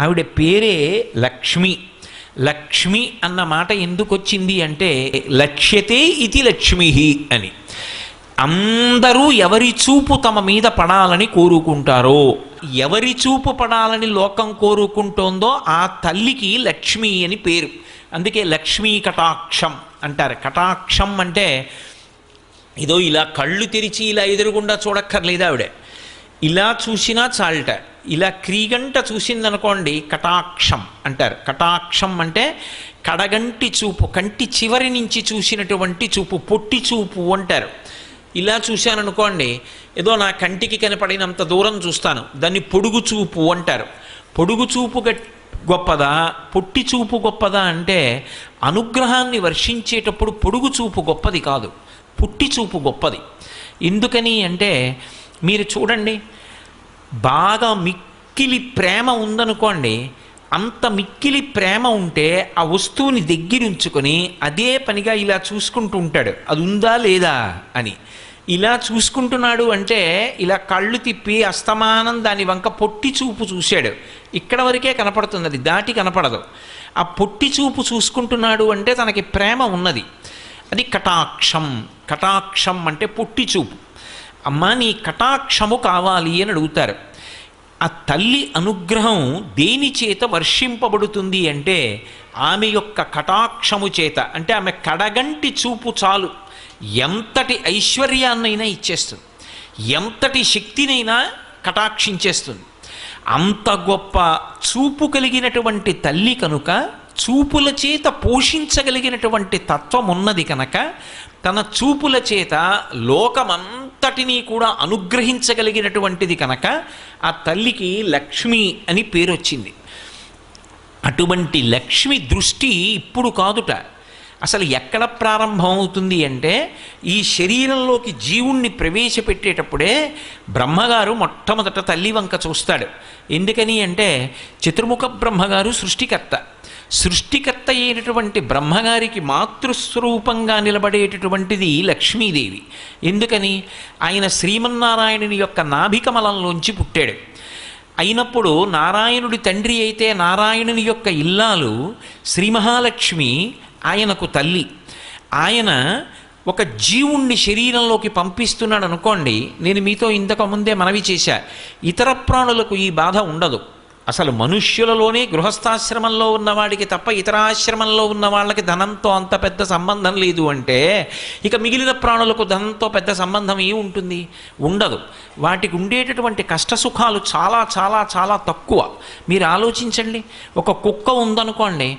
ఆవిడ పేరే లక్ష్మి. లక్ష్మి అన్న మాట ఎందుకు వచ్చింది అంటే లక్ష్యతే ఇది లక్ష్మి అని. అందరూ ఎవరి చూపు తమ మీద పడాలని కోరుకుంటారో, ఎవరి చూపు పడాలని లోకం కోరుకుంటోందో ఆ తల్లికి లక్ష్మి అని పేరు. అందుకే లక్ష్మీ కటాక్షం అంటారు. కటాక్షం అంటే ఏదో ఇలా కళ్ళు తెరిచి ఇలా ఎదురుగుండా చూడక్కర్లేదు ఆవిడ. ఇలా చూసినా చాలట, ఇలా క్రీగంట చూసిందనుకోండి కటాక్షం అంటారు. కటాక్షం అంటే కడగంటి చూపు, కంటి చివరి నుంచి చూసినటువంటి చూపు, పొట్టి చూపు అంటారు. ఇలా చూశాననుకోండి, ఏదో నా కంటికి కనపడినంత దూరం చూస్తాను, దాన్ని పొడుగు చూపు అంటారు. పొడుగు చూపు గొప్పదా, పొట్టి చూపు గొప్పదా అంటే అనుగ్రహాన్ని వర్షించేటప్పుడు పొడుగు చూపు గొప్పది కాదు, పొట్టి చూపు గొప్పది. ఎందుకని అంటే మీరు చూడండి, బాగా మిక్కిలి ప్రేమ ఉందనుకోండి, అంత మిక్కిలి ప్రేమ ఉంటే ఆ వస్తువుని దగ్గరుంచుకొని అదే పనిగా ఇలా చూసుకుంటూ ఉంటాడు, అది ఉందా లేదా అని. ఇలా చూసుకుంటున్నాడు అంటే ఇలా కళ్ళు తిప్పి అస్తమానం దాని వంక పొట్టి చూపు చూశాడు, ఇక్కడ వరకే కనపడుతుంది, అది దాటి కనపడదు. ఆ పొట్టి చూపు చూసుకుంటున్నాడు అంటే తనకి ప్రేమ ఉన్నది, అది కటాక్షం. కటాక్షం అంటే పొట్టి చూపు. అమ్మ నీ కటాక్షము కావాలి అని అడుగుతారు. ఆ తల్లి అనుగ్రహం దేని చేత వర్షింపబడుతుంది అంటే ఆమె యొక్క కటాక్షము చేత. అంటే ఆమె కడగంటి చూపు చాలు ఎంతటి ఐశ్వర్యాన్నైనా ఇచ్చేస్తుంది, ఎంతటి శక్తినైనా కటాక్షించేస్తుంది. అంత గొప్ప చూపు కలిగినటువంటి తల్లి కనుక, చూపుల చేత పోషించగలిగినటువంటి తత్వం ఉన్నది కనుక, తన చూపుల చేత లోకమంతటినీ కూడా అనుగ్రహించగలిగినటువంటిది కనుక ఆ తల్లికి లక్ష్మి అని పేరు వచ్చింది. అటువంటి లక్ష్మి దృష్టి ఇప్పుడు కాదుట, అసలు ఎక్కడ ప్రారంభం అవుతుంది అంటే ఈ శరీరంలోకి జీవుణ్ణి ప్రవేశపెట్టేటప్పుడే బ్రహ్మగారు మొట్టమొదట తల్లి వంక చూస్తాడు. ఎందుకని అంటే చతుర్ముఖ బ్రహ్మగారు సృష్టికర్త. సృష్టికర్త అయినటువంటి బ్రహ్మగారికి మాతృస్వరూపంగా నిలబడేటటువంటిది లక్ష్మీదేవి. ఎందుకని ఆయన శ్రీమన్నారాయణుని యొక్క నాభికమలంలోంచి పుట్టాడు. అయినప్పుడు నారాయణుడి తండ్రి అయితే నారాయణుని యొక్క ఇల్లాలు శ్రీ మహాలక్ష్మి ఆయనకు తల్లి. ఆయన ఒక జీవుణ్ణి శరీరంలోకి పంపిస్తున్నాడు అనుకోండి, నేను మీతో ఇంతకు ముందే మనవి చేశా, ఇతర ప్రాణులకు ఈ బాధ ఉండదు. అసలు మనుష్యులలోనే గృహస్థాశ్రమంలో ఉన్నవాడికి తప్ప ఇతర ఆశ్రమంలో ఉన్న వాళ్ళకి ధనంతో అంత పెద్ద సంబంధం లేదు అంటే ఇక మిగిలిన ప్రాణులకు ధనంతో పెద్ద సంబంధం ఏముంటుంది? ఉండదు. వాటికి ఉండేటటువంటి కష్టసుఖాలు చాలా చాలా చాలా తక్కువ. మీరు ఆలోచించండి, ఒక కుక్క ఉందనుకోండి,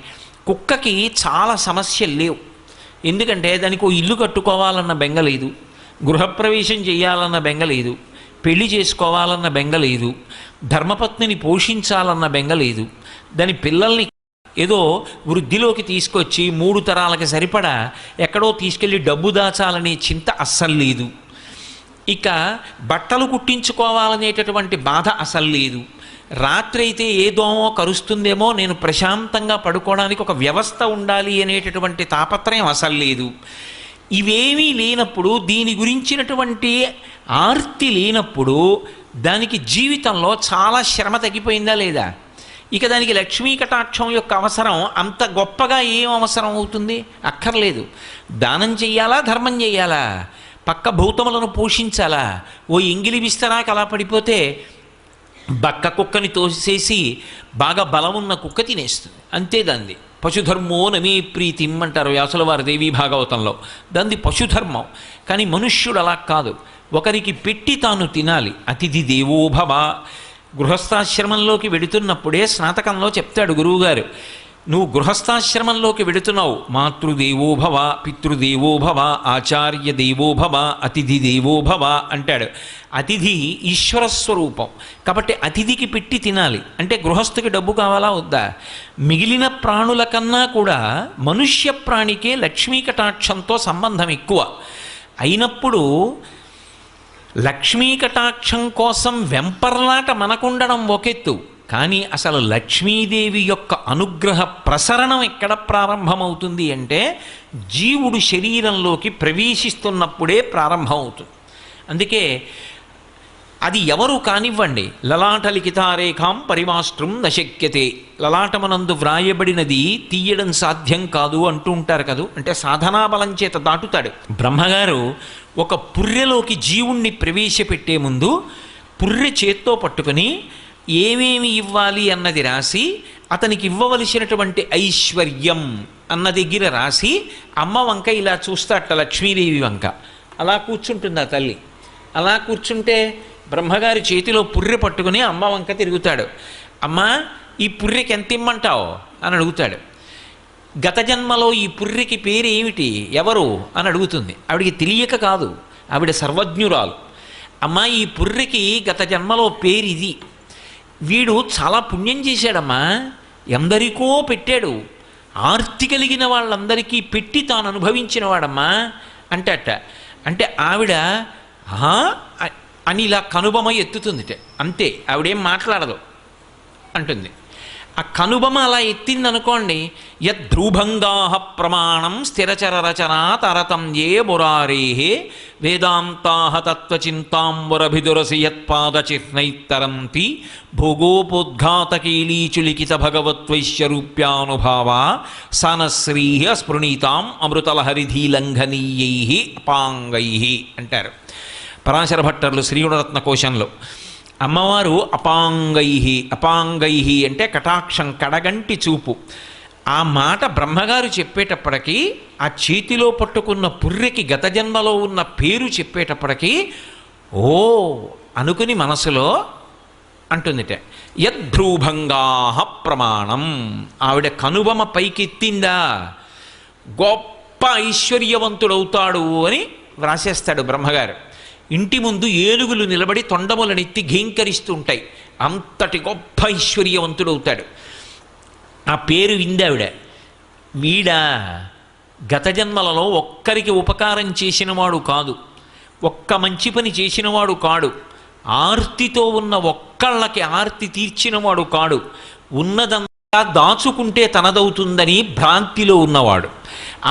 కుక్కకి చాలా సమస్యలు లేవు. ఎందుకంటే దానికి ఓ ఇల్లు కట్టుకోవాలన్న బెంగ లేదు, గృహప్రవేశం చేయాలన్న బెంగ లేదు, పెళ్లి చేసుకోవాలన్న బెంగ లేదు, ధర్మపత్నిని పోషించాలన్న బెంగ లేదు, దాని పిల్లల్ని ఏదో వృద్ధిలోకి తీసుకొచ్చి 3 తరాలకి సరిపడా ఎక్కడో తీసుకెళ్ళి డబ్బు దాచాలనే చింత అస్సలు లేదు. ఇక బట్టలు కుట్టించుకోవాలనేటటువంటి బాధ అసలు లేదు. రాత్రి అయితే ఏ దోమో కరుస్తుందేమో, నేను ప్రశాంతంగా పడుకోవడానికి ఒక వ్యవస్థ ఉండాలి అనేటటువంటి తాపత్రయం అసలు లేదు. ఇవేమీ లేనప్పుడు, దీని గురించినటువంటి ఆర్తి లేనప్పుడు దానికి జీవితంలో చాలా శ్రమ తగ్గిపోయిందా లేదా? ఇక దానికి లక్ష్మీ కటాక్షం యొక్క అవసరం అంత గొప్పగా ఏం అవసరం అవుతుంది? అక్కర్లేదు. దానం చెయ్యాలా, ధర్మం చెయ్యాలా, పక్క భౌతములను పోషించాలా, ఓ ఎంగిలి బిస్తరాకు అలా పడిపోతే బక్క కుక్కని తోసేసి బాగా బలమున్న కుక్క తినేస్తుంది, అంతే. దాన్ని పశుధర్మో నమే ప్రీతిం అంటారు వ్యాసుల వారి దేవీ భాగవతంలో. దాన్ని పశుధర్మం. కానీ మనుష్యుడు అలా కాదు, ఒకరికి పెట్టి తాను తినాలి. అతిథి దేవోభవ. గృహస్థాశ్రమంలోకి వెడుతున్నప్పుడే స్నాతకంలో చెప్తాడు గురువుగారు, నువ్వు గృహస్థాశ్రమంలోకి వెడుతున్నావు, మాతృదేవోభవ, పితృదేవోభవ, ఆచార్య దేవోభవ, అతిథి దేవోభవ అంటాడు. అతిథి ఈశ్వర స్వరూపం కాబట్టి అతిథికి పెట్టి తినాలి. అంటే గృహస్థుకి డబ్బు కావాలా వద్దా? మిగిలిన ప్రాణుల కన్నా కూడా మనుష్య ప్రాణికే లక్ష్మీ కటాక్షంతో సంబంధం ఎక్కువ అయినప్పుడు లక్ష్మీ కటాక్షం కోసం వెంపర్లాట మనకుండడం ఒకెత్తు, కానీ అసలు లక్ష్మీదేవి యొక్క అనుగ్రహ ప్రసరణం ఎక్కడ ప్రారంభమవుతుంది అంటే జీవుడు శరీరంలోకి ప్రవేశిస్తున్నప్పుడే ప్రారంభమవుతుంది. అందుకే అది ఎవరు కానివ్వండి, లలాట లిఖితారేఖాం పరిమాష్ట్రం నశక్యతే, లలాటమనందు వ్రాయబడినది తీయడం సాధ్యం కాదు అంటూ ఉంటారు కదూ. అంటే సాధనాబలం చేత దాటుతాడు. బ్రహ్మగారు ఒక పుర్రెలోకి జీవుణ్ణి ప్రవేశపెట్టే ముందు పుర్రె చేత్తో పట్టుకుని ఏమేమి ఇవ్వాలి అన్నది రాసి, అతనికి ఇవ్వవలసినటువంటి ఐశ్వర్యం అన్న దగ్గర రాసి, అమ్మ వంక ఇలా చూస్తాట, లక్ష్మీదేవి వంక. అలా కూర్చుంటుంది ఆ తల్లి. అలా కూర్చుంటే బ్రహ్మగారి చేతిలో పుర్రె పట్టుకుని అమ్మ వంక తిరుగుతాడు. అమ్మ, ఈ పుర్రెకి ఎంత ఇమ్మంటావు అని అడుగుతాడు. గత జన్మలో ఈ పుర్రెకి పేరు ఏమిటి, ఎవరు అని అడుగుతుంది. ఆవిడికి తెలియక కాదు, ఆవిడ సర్వజ్ఞురాలు. అమ్మ, ఈ పుర్రెకి గత జన్మలో పేరు ఇది, వీడు చాలా పుణ్యం చేశాడమ్మా, ఎందరికో పెట్టాడు, ఆర్తి కలిగిన వాళ్ళందరికీ పెట్టి తాను అనుభవించిన వాడమ్మా అంటే ఆవిడ అని ఇలా కనుబొమ ఎత్తుతుందిట. అంతే, ఆవిడేం మాట్లాడదు అంటుంది. ఆ కనుబొమ అలా ఎత్తిందనుకోండి, యద్ధ్రుభంగా ప్రమాణం స్థిరచర రచనా తరతం ఏ మురారే వేదాంతాహ తత్వచింతాంబురభిదురసి యత్పాదచిహ్నైత్తరంతి భోగోపోద్ఘాతకీలీచులిఖిత భగవత్వైశ్యరూప్యానుభావా సనశ్రీ స్పృణీతాం అమృతలహరిధీలంఘనీయై అపాంగై అంటారు పరాశర భట్టర్లు శ్రీగుణరత్న కోశంలో. అమ్మవారు అపాంగై అంటే కటాక్షం, కడగంటి చూపు. ఆ మాట బ్రహ్మగారు చెప్పేటప్పటికీ ఆ చేతిలో పట్టుకున్న పుర్రెకి గత జన్మలో ఉన్న పేరు చెప్పేటప్పటికీ ఓ అనుకుని మనసులో అంటుందిట, యద్ధ్రుభంగా ప్రమాణం. ఆవిడ కనుబొమ పైకెత్తిందా, గొప్ప ఐశ్వర్యవంతుడవుతాడు అని వ్రాసేస్తాడు బ్రహ్మగారు. ఇంటి ముందు ఏనుగులు నిలబడి తొండములనెత్తి ఘీంకరిస్తూ ఉంటాయి. అంతటి గొప్ప ఐశ్వర్యవంతుడవుతాడు. ఆ పేరు విందావిడ. వీడా గత జన్మలలో ఒక్కరికి ఉపకారం చేసినవాడు కాదు, ఒక్క మంచి పని చేసినవాడు కాడు, ఆర్తితో ఉన్న ఒక్కళ్ళకి ఆర్తి తీర్చినవాడు కాడు, ఉన్నదంతా దాచుకుంటే తనదవుతుందని భ్రాంతిలో ఉన్నవాడు.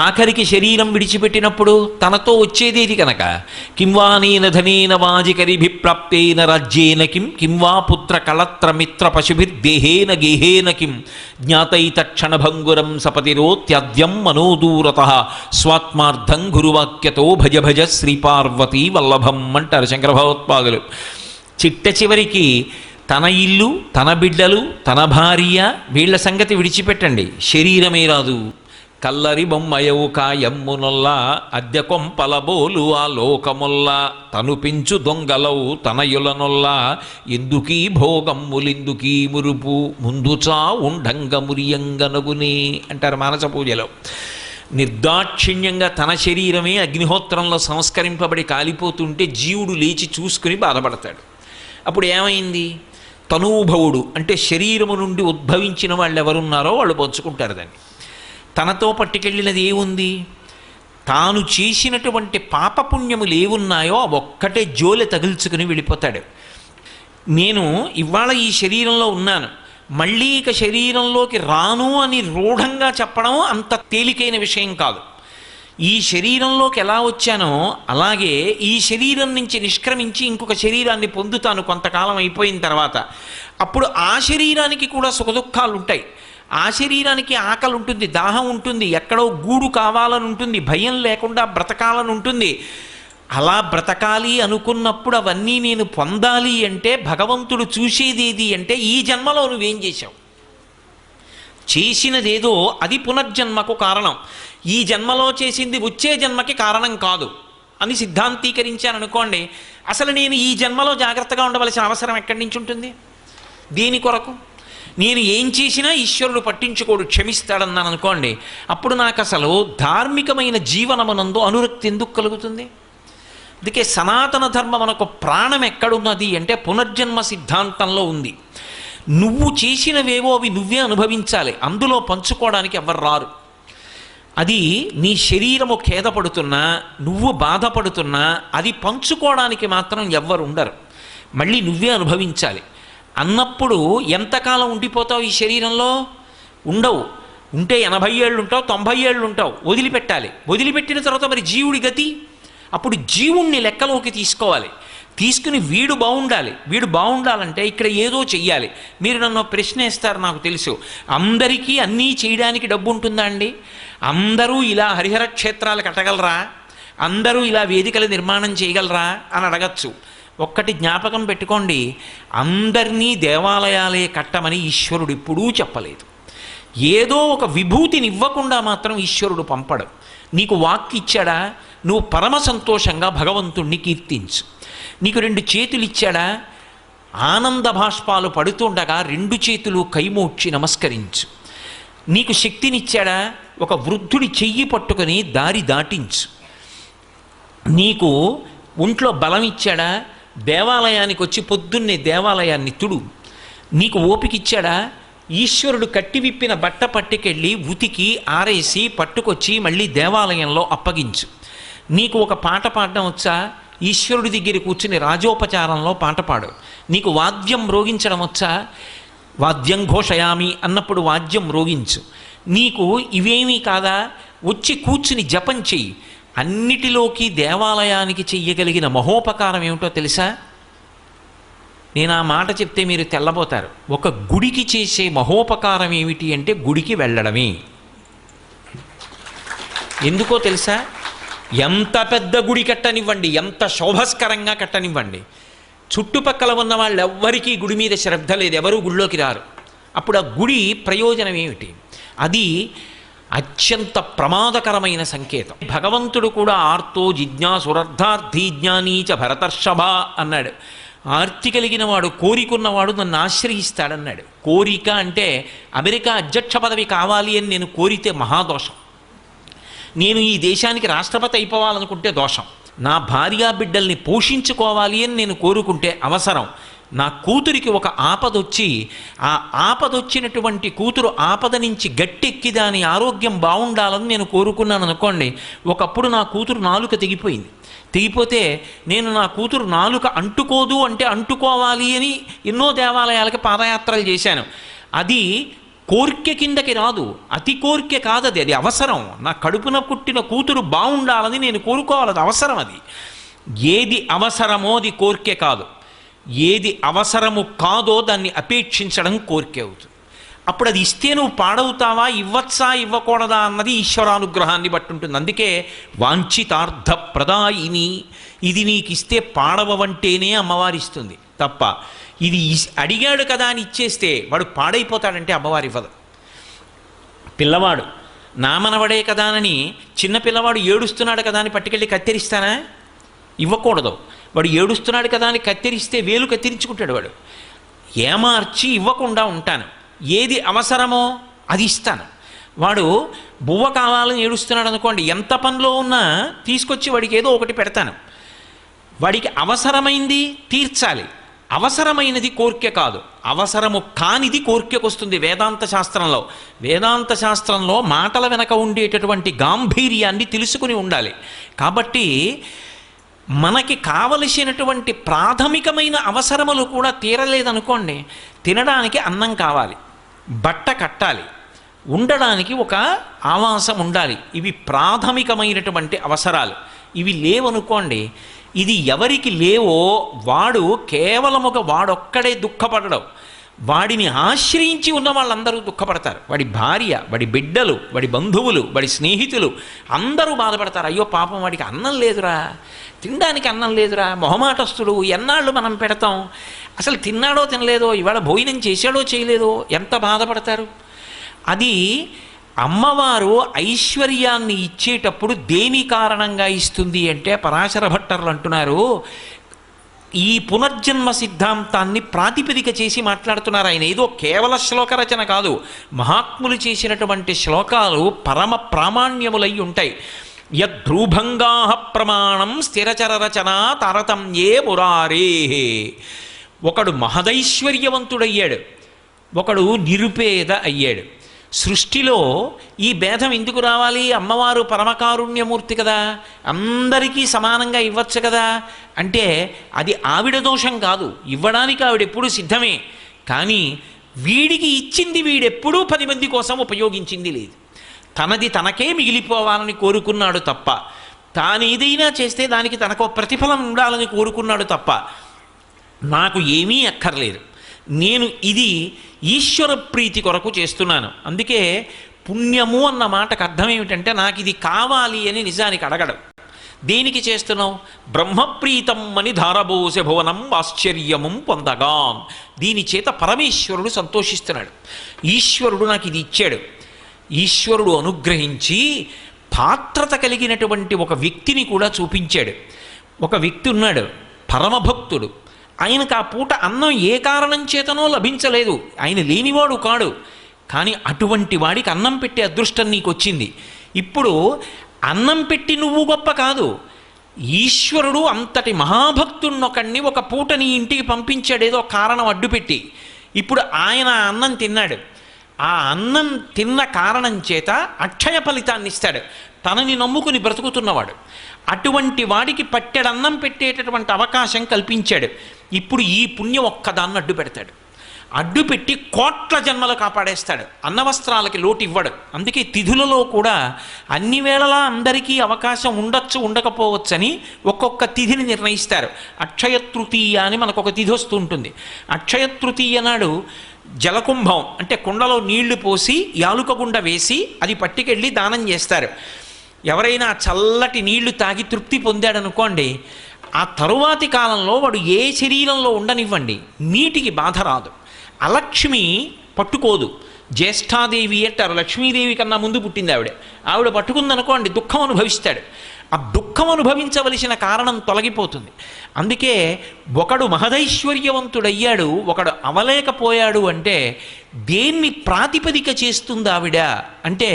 ఆఖరికి శరీరం విడిచిపెట్టినప్పుడు తనతో వచ్చేదేది కనుక, కింవానేన ధనేన వాజికరిభిప్రాప్తేన రాజ్యేన కింవా పుత్ర కళత్ర మిత్ర పశుభిర్దేహేన గేహేన కిం జ్ఞాతైతక్షణభంగురం సపతిరోత్యద్యం మనోదూరతః స్వాత్మార్థం గురువాక్యతో భజ భజ శ్రీపార్వతీ వల్లభం అంటారు శంకర భగవత్పాదులు. చిట్ట చివరికి తన ఇల్లు, తన బిడ్డలు, తన భార్య, వీళ్ల సంగతి విడిచిపెట్టండి, శరీరమే రాదు. కల్లరి బొమ్మయవు కాయమ్మునొల్లా అద్దె కొంపలబోలు ఆ లోకముల్లా తను పెంచు దొంగలవు తనయులనొల్లా ఎందుకీ భోగమ్ములిందుకీ మురుపు ముందుచా ఉండంగ మురియంగనగునే అంటారు మానస పూజలో. నిర్దాక్షిణ్యంగా తన శరీరమే అగ్నిహోత్రంలో సంస్కరింపబడి కాలిపోతుంటే జీవుడు లేచి చూసుకుని బాధపడతాడు. అప్పుడు ఏమైంది? తనూభవుడు అంటే శరీరము నుండి ఉద్భవించిన వాళ్ళు ఎవరున్నారో వాళ్ళు పంచుకుంటారు దాన్ని. తనతో పట్టుకెళ్ళినది ఏముంది? తాను చేసినటువంటి పాపపుణ్యములు ఏమున్నాయో ఆ ఒక్కటే జోలె తగిల్చుకుని వెళ్ళిపోతాడు. నేను ఇవాళ ఈ శరీరంలో ఉన్నాను, మళ్ళీ ఇక శరీరంలోకి రాను అని రూఢంగా చెప్పడం అంత తేలికైన విషయం కాదు. ఈ శరీరంలోకి ఎలా వచ్చానో అలాగే ఈ శరీరం నుంచి నిష్క్రమించి ఇంకొక శరీరాన్ని పొందుతాను కొంతకాలం అయిపోయిన తర్వాత. అప్పుడు ఆ శరీరానికి కూడా సుఖదుఖాలు ఉంటాయి. ఆ శరీరానికి ఆకలి ఉంటుంది, దాహం ఉంటుంది, ఎక్కడో గూడు కావాలని ఉంటుంది, భయం లేకుండా బ్రతకాలని ఉంటుంది. అలా బ్రతకాలి అనుకున్నప్పుడు అవన్నీ నేను పొందాలి అంటే భగవంతుడు చూసేదేది అంటే ఈ జన్మలో నువ్వేం చేశావు, చేసినదేదో అది పునర్జన్మకు కారణం. ఈ జన్మలో చేసింది వచ్చే జన్మకి కారణం కాదు అని సిద్ధాంతీకరించాననుకోండి, అసలు నేను ఈ జన్మలో జాగ్రత్తగా ఉండవలసిన అవసరం ఎక్కడి నుంచి ఉంటుంది? దేని కొరకు? నేను ఏం చేసినా ఈశ్వరుడు పట్టించుకోడు, క్షమిస్తాడన్నాను అనుకోండి, అప్పుడు నాకు అసలు ధార్మికమైన జీవనమునందు అనురక్తి ఎందుకు కలుగుతుంది? అందుకే సనాతన ధర్మం మనకు ప్రాణం ఎక్కడున్నది అంటే పునర్జన్మ సిద్ధాంతంలో ఉంది. నువ్వు చేసినవేవో అవి నువ్వే అనుభవించాలి, అందులో పంచుకోవడానికి ఎవరు రారు. అది నీ శరీరము ఖేదపడుతున్నా, నువ్వు బాధపడుతున్నా అది పంచుకోవడానికి మాత్రం ఎవ్వరు ఉండరు, మళ్ళీ నువ్వే అనుభవించాలి. అన్నప్పుడు ఎంతకాలం ఉండిపోతావు ఈ శరీరంలో? ఉండవు. ఉంటే 80 ఏళ్ళు ఉంటావు, 90 ఏళ్ళు ఉంటావు, వదిలిపెట్టాలి. వదిలిపెట్టిన తర్వాత మరి జీవుడి గతి? అప్పుడు జీవుణ్ణి లెక్కలోకి తీసుకోవాలి. తీసుకుని వీడు బాగుండాలి. వీడు బాగుండాలంటే ఇక్కడ ఏదో చెయ్యాలి. మీరు నన్ను ప్రశ్న వేస్తారు, నాకు తెలుసు. అందరికీ అన్నీ చేయడానికి డబ్బు ఉంటుందా అండి? అందరూ ఇలా హరిహర క్షేత్రాలు కట్టగలరా? అందరూ ఇలా వేదికల నిర్మాణం చేయగలరా అని అడగచ్చు. ఒక్కటి జ్ఞాపకం పెట్టుకోండి, అందరినీ దేవాలయాలే కట్టమని ఈశ్వరుడు ఎప్పుడూ చెప్పలేదు. ఏదో ఒక విభూతిని ఇవ్వకుండా మాత్రం ఈశ్వరుడు పంపడు. నీకు వాక్కు ఇచ్చాడా, నువ్వు పరమ సంతోషంగా భగవంతుణ్ణి కీర్తించు. నీకు 2 చేతులు ఇచ్చాడా, ఆనంద భాష్పాలు పడుతుండగా 2 చేతులు కైమోడ్చి నమస్కరించు. నీకు శక్తినిచ్చాడా, ఒక వృద్ధుడి చెయ్యి పట్టుకొని దారి దాటించు. నీకు ఒంట్లో బలం ఇచ్చాడా, దేవాలయానికి వచ్చి పొద్దున్నే దేవాలయాన్ని తుడు. నీకు ఓపిక ఇచ్చాడా, ఈశ్వరుడు కట్టి విప్పిన బట్ట పట్టుకెళ్ళి ఉతికి ఆరేసి పట్టుకొచ్చి మళ్ళీ దేవాలయంలో అప్పగించు. నీకు ఒక పాట పాడడం వచ్చా, ఈశ్వరుడి దగ్గర కూర్చుని రాజోపచారంలో పాట పాడు. నీకు వాద్యం మ్రోగించడం వచ్చా, వాద్యం ఘోషయామి అన్నప్పుడు వాద్యం మ్రోగించు. నీకు ఇవేమీ కాదా, వచ్చి కూర్చుని జపం చెయ్యి. అన్నిటిలోకి దేవాలయానికి చెయ్యగలిగిన మహోపకారం ఏమిటో తెలుసా? నేను ఆ మాట చెప్తే మీరు తెల్లబోతారు. ఒక గుడికి చేసే మహోపకారం ఏమిటి అంటే గుడికి వెళ్ళడమే. ఎందుకో తెలుసా? ఎంత పెద్ద గుడి కట్టనివ్వండి, ఎంత శోభస్కరంగా కట్టనివ్వండి, చుట్టుపక్కల ఉన్న వాళ్ళు ఎవ్వరికీ గుడి మీద శ్రద్ధ లేదు, ఎవరూ గుడిలోకి రారు. అప్పుడు ఆ గుడి ప్రయోజనం ఏమిటి? అది అత్యంత ప్రమాదకరమైన సంకేతం. భగవంతుడు కూడా ఆర్తో జిజ్ఞాసురర్థార్థీ జ్ఞానీచ భరతర్షభ అన్నాడు. ఆర్తి కలిగిన వాడు, కోరికున్నవాడు నన్ను ఆశ్రయిస్తాడన్నాడు. కోరిక అంటే అమెరికా అధ్యక్ష పదవి కావాలి అని నేను కోరితే మహాదోషం. నేను ఈ దేశానికి రాష్ట్రపతి అయిపోవాలనుకుంటే దోషం. నా భార్యా బిడ్డల్ని పోషించుకోవాలి అని నేను కోరుకుంటే అవసరం. నా కూతురికి ఒక ఆపదొచ్చి ఆ ఆపదొచ్చినటువంటి కూతురు ఆపద నుంచి గట్టెక్కి దాని ఆరోగ్యం బాగుండాలని నేను కోరుకున్నాను అనుకోండి. ఒకప్పుడు నా కూతురు నాలుక తెగిపోయింది. తెగిపోతే నేను నా కూతురు నాలుక అంటుకోదు అంటే అంటుకోవాలి అని ఎన్నో దేవాలయాలకి పాదయాత్రలు చేశాను. అది కోర్కె కిందకి రాదు, అతి కోర్కె కాదది, అది అవసరం. నా కడుపున పుట్టిన కూతురు బాగుండాలని నేను కోరుకోవాలి, అది అవసరం. అది ఏది అవసరమో అది కోర్కె కాదు, ఏది అవసరము కాదో దాన్ని అపేక్షించడం కోరికే అవుతుంది. అప్పుడు అది ఇస్తే నువ్వు పాడవుతావా, ఇవ్వచ్చా ఇవ్వకూడదా అన్నది ఈశ్వరానుగ్రహాన్ని బట్టి ఉంటుంది. అందుకే వాంఛితార్థ ప్రదాయిని, ఇది నీకు ఇస్తే పాడవంటేనే అమ్మవారి ఇస్తుంది తప్ప ఇది అడిగాడు కదా అని ఇచ్చేస్తే వాడు పాడైపోతాడంటే అమ్మవారి ఇవ్వదు. పిల్లవాడు నామనవడే కదా అని చిన్న పిల్లవాడు ఏడుస్తున్నాడు కదా అని పట్టుకెళ్ళి కత్తిరిస్తానా? ఇవ్వకూడదు. వాడు ఏడుస్తున్నాడు కదా అని కత్తిరిస్తే వేలు కత్తిరించుకుంటాడు. వాడు ఏమార్చి ఇవ్వకుండా ఉంటాను. ఏది అవసరమో అది ఇస్తాను. వాడు బువ్వ కావాలని ఏడుస్తున్నాడు అనుకోండి, ఎంత పనిలో ఉన్నా తీసుకొచ్చి వాడికి ఏదో ఒకటి పెడతాను. వాడికి అవసరమైంది తీర్చాలి. అవసరమైనది కోర్కె కాదు, అవసరము కానిది కోర్కెకొస్తుంది. వేదాంత శాస్త్రంలో మాటల వెనక ఉండేటటువంటి గాంభీర్యాన్ని తెలుసుకుని ఉండాలి. కాబట్టి మనకి కావలసినటువంటి ప్రాథమికమైన అవసరములు కూడా తీరలేదనుకోండి, తినడానికి అన్నం కావాలి, బట్ట కట్టాలి, ఉండడానికి ఒక ఆవాసం ఉండాలి. ఇవి ప్రాథమికమైనటువంటి అవసరాలు. ఇవి లేవనుకోండి, ఇది ఎవరికి లేవో వాడు కేవలం వాడొక్కడే దుఃఖపడడం, వాడిని ఆశ్రయించి ఉన్న వాళ్ళందరూ దుఃఖపడతారు. వాడి భార్య, వాడి బిడ్డలు, వాడి బంధువులు, వాడి స్నేహితులు అందరూ బాధపడతారు. అయ్యో పాపం వాడికి అన్నం లేదురా, తినడానికి అన్నం లేదురా, మొహమాటస్తుడు, ఎన్నాళ్ళు మనం పెడతాం, అసలు తిన్నాడో తినలేదో, ఇవాళ భోజనం చేశాడో చేయలేదో, ఎంత బాధపడతారు. అది అమ్మవారు ఐశ్వర్యాన్ని ఇచ్చేటప్పుడు దేని కారణంగా ఇస్తుంది అంటే పరాశర భట్టర్లు అంటున్నారు, ఈ పునర్జన్మ సిద్ధాంతాన్ని ప్రాతిపదిక చేసి మాట్లాడుతున్నారు ఆయన. ఏదో కేవల శ్లోక రచన కాదు, మహాత్ములు చేసినటువంటి శ్లోకాలు పరమ ప్రామాణ్యములై ఉంటాయి. యద్రూభంగా ప్రమాణం స్థిరచర రచన తారతమ్యే మురారే. ఒకడు మహదైశ్వర్యవంతుడయ్యాడు, ఒకడు నిరుపేద అయ్యాడు. సృష్టిలో ఈ భేదం ఎందుకు రావాలి? అమ్మవారు పరమకారుణ్యమూర్తి కదా, అందరికీ సమానంగా ఇవ్వచ్చు కదా అంటే అది ఆవిడ దోషం కాదు. ఇవ్వడానికి ఆవిడెప్పుడూ సిద్ధమే. కానీ వీడికి ఇచ్చింది వీడెప్పుడూ 10 మంది కోసం ఉపయోగించింది లేదు. తనది తనకే మిగిలిపోవాలని కోరుకున్నాడు తప్ప తానేదైనా చేస్తే దానికి తనకు ప్రతిఫలం ఉండాలని కోరుకున్నాడు తప్ప నాకు ఏమీ అక్కర్లేదు, నేను ఇది ఈశ్వర ప్రీతి కొరకు చేస్తున్నాను. అందుకే పుణ్యము అన్న మాటకు అర్థం ఏమిటంటే నాకు ఇది కావాలి అని నిజానికి అడగడం. దేనికి చేస్తున్నావు? బ్రహ్మప్రీతం అని ధారబోసె భువనం ఆశ్చర్యము పొందగా. దీని చేత పరమేశ్వరుడు సంతోషిస్తున్నాడు. ఈశ్వరుడు నాకు ఇది ఇచ్చాడు. ఈశ్వరుడు అనుగ్రహించి పాత్రత కలిగినటువంటి ఒక వ్యక్తిని కూడా చూపించాడు. ఒక వ్యక్తి ఉన్నాడు, పరమభక్తుడు. ఆయనకు ఆ పూట అన్నం ఏ కారణం చేతనో లభించలేదు, ఆయన లేనివాడు కాడు, కానీ అటువంటి వాడికి అన్నం పెట్టే అదృష్టం నీకు వచ్చింది. ఇప్పుడు అన్నం పెట్టి నువ్వు గొప్ప కాదు, ఈశ్వరుడు అంతటి మహాభక్తున్నొకడిని ఒక పూట నీ ఇంటికి పంపించాడు ఏదో కారణం అడ్డుపెట్టి. ఇప్పుడు ఆయన అన్నం తిన్నాడు, ఆ అన్నం తిన్న కారణం చేత అక్షయ ఫలితాన్ని ఇస్తాడు, తనని నమ్ముకుని బ్రతుకుతున్నవాడు. అటువంటి వాడికి పట్టెడన్నం పెట్టేటటువంటి అవకాశం కల్పించాడు. ఇప్పుడు ఈ పుణ్యం ఒక్కదాన్ని అడ్డు పెడతాడు, అడ్డుపెట్టి కోట్ల జన్మలు కాపాడేస్తాడు. అన్నవస్త్రాలకి లోటు ఇవ్వడు. అందుకే తిథులలో కూడా అన్ని వేళలా అందరికీ అవకాశం ఉండొచ్చు ఉండకపోవచ్చని ఒక్కొక్క తిథిని నిర్ణయిస్తారు. అక్షయ తృతీయ అని మనకు ఒక తిథి వస్తూ ఉంటుంది. అక్షయ తృతీయ నాడు జలకుంభం అంటే కుండలో నీళ్లు పోసి యాలుక గుండ వేసి అది పట్టుకెళ్ళి దానం చేస్తారు. ఎవరైనా చల్లటి నీళ్లు తాగి తృప్తి పొందాడనుకోండి, ఆ తరువాతి కాలంలో వాడు ఏ శరీరంలో ఉండనివ్వండి నీటికి బాధ రాదు. అలక్ష్మి పట్టుకోదు. జ్యేష్ఠాదేవి అంటారు, లక్ష్మీదేవి కన్నా ముందు పుట్టింది ఆవిడ. ఆవిడ పట్టుకుందనుకోండి దుఃఖం అనుభవిస్తాడు. ఆ దుఃఖం అనుభవించవలసిన కారణం తొలగిపోతుంది. అందుకే ఒకడు మహదైశ్వర్యవంతుడయ్యాడు, ఒకడు అవలేకపోయాడు అంటే దేన్ని ప్రాతిపదిక చేస్తుంది ఆవిడ అంటే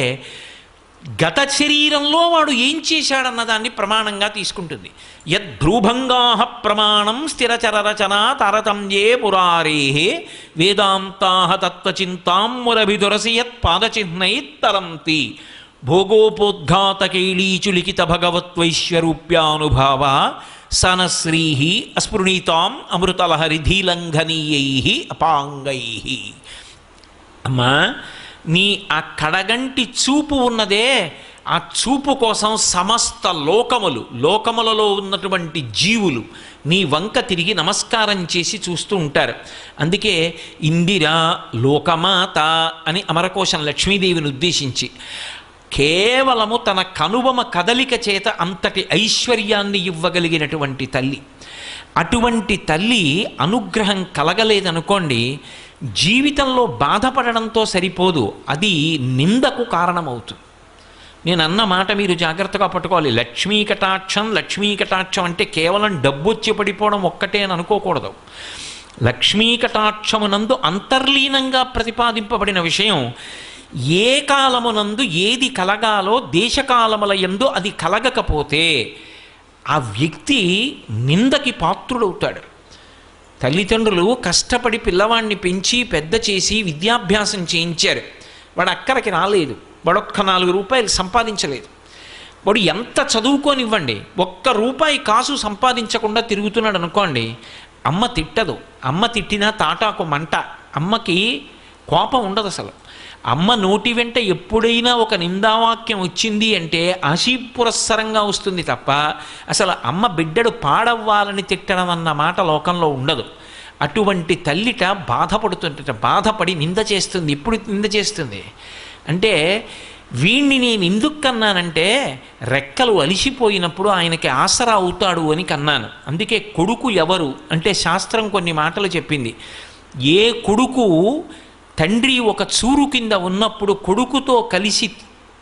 గత శరీరంలో వాడు ఏం చేశాడన్నదాన్ని ప్రమాణంగా తీసుకుంటుంది. యద్భ్రూభంగా ప్రమాణం స్థిరచరరచన తారతమ్యే పురారే వేదాంతా తత్వచింతాం మురభిదురసి యత్ పాదచిహ్నైత్తరంతి భోగోపోద్ఘాతకైళీచులిఖిత భగవత్వైశ్వరూప్యానుభావ సనశ్రీ అస్పృణీతాం అమృతలహరిధీలంఘనీయై అపాంగై. అమ్మా, నీ ఆ కడగంటి చూపు ఉన్నదే, ఆ చూపు కోసం సమస్త లోకములలో ఉన్నటువంటి జీవులు నీ వంక తిరిగి నమస్కారం చేసి చూస్తూ ఉంటారు. అందుకే ఇందిరా లోకమాత అని అమరకోశం లక్ష్మీదేవిని ఉద్దేశించి కేవలము తన కనుబొమ కదలిక చేత అంతటి ఐశ్వర్యాన్ని ఇవ్వగలిగినటువంటి తల్లి. అటువంటి తల్లి అనుగ్రహం కలగలేదనుకోండి, జీవితంలో బాధపడడంతో సరిపోదు, అది నిందకు కారణమవుతుంది. నేను అన్న మాట మీరు జాగ్రత్తగా పట్టుకోవాలి. లక్ష్మీ కటాక్షం అంటే కేవలం డబ్బు వచ్చి పడిపోవడం ఒక్కటే అని అనుకోకూడదు. లక్ష్మీ కటాక్షమునందు అంతర్లీనంగా ప్రతిపాదింపబడిన విషయం, ఏ కాలమునందు ఏది కలగాలో దేశకాలముల యందు అది కలగకపోతే ఆ వ్యక్తి నిందకి పాత్రుడవుతాడు. తల్లిదండ్రులు కష్టపడి పిల్లవాడిని పెంచి పెద్ద చేసి విద్యాభ్యాసం చేయించారు, వాడు అక్కడికి రాలేదు, వాడొక్క 4 రూపాయలు సంపాదించలేదు. వాడు ఎంత చదువుకోనివ్వండి, ఒక్క రూపాయి కాసు సంపాదించకుండా తిరుగుతున్నాడు అనుకోండి, అమ్మ తిట్టదు. అమ్మ తిట్టినా తాటాకు మంట. అమ్మకి కోపం ఉండదు అసలు. అమ్మ నోటి వెంట ఎప్పుడైనా ఒక నిందావాక్యం వచ్చింది అంటే ఆశీపురస్సరంగా వస్తుంది తప్ప అసలు అమ్మ బిడ్డడు పాడవ్వాలని తిట్టడం అన్న మాట లోకంలో ఉండదు. అటువంటి తల్లిట బాధపడి నింద చేస్తుంది. ఎప్పుడు నింద చేస్తుంది అంటే, వీణ్ణి నేను ఎందుకు కన్నానంటే రెక్కలు అలిసిపోయినప్పుడు ఆయనకి ఆసరా అవుతాడు అని కన్నాను. అందుకే కొడుకు ఎవరు అంటే శాస్త్రం కొన్ని మాటలు చెప్పింది. ఏ కొడుకు తండ్రి ఒక చూరు కింద ఉన్నప్పుడు కొడుకుతో కలిసి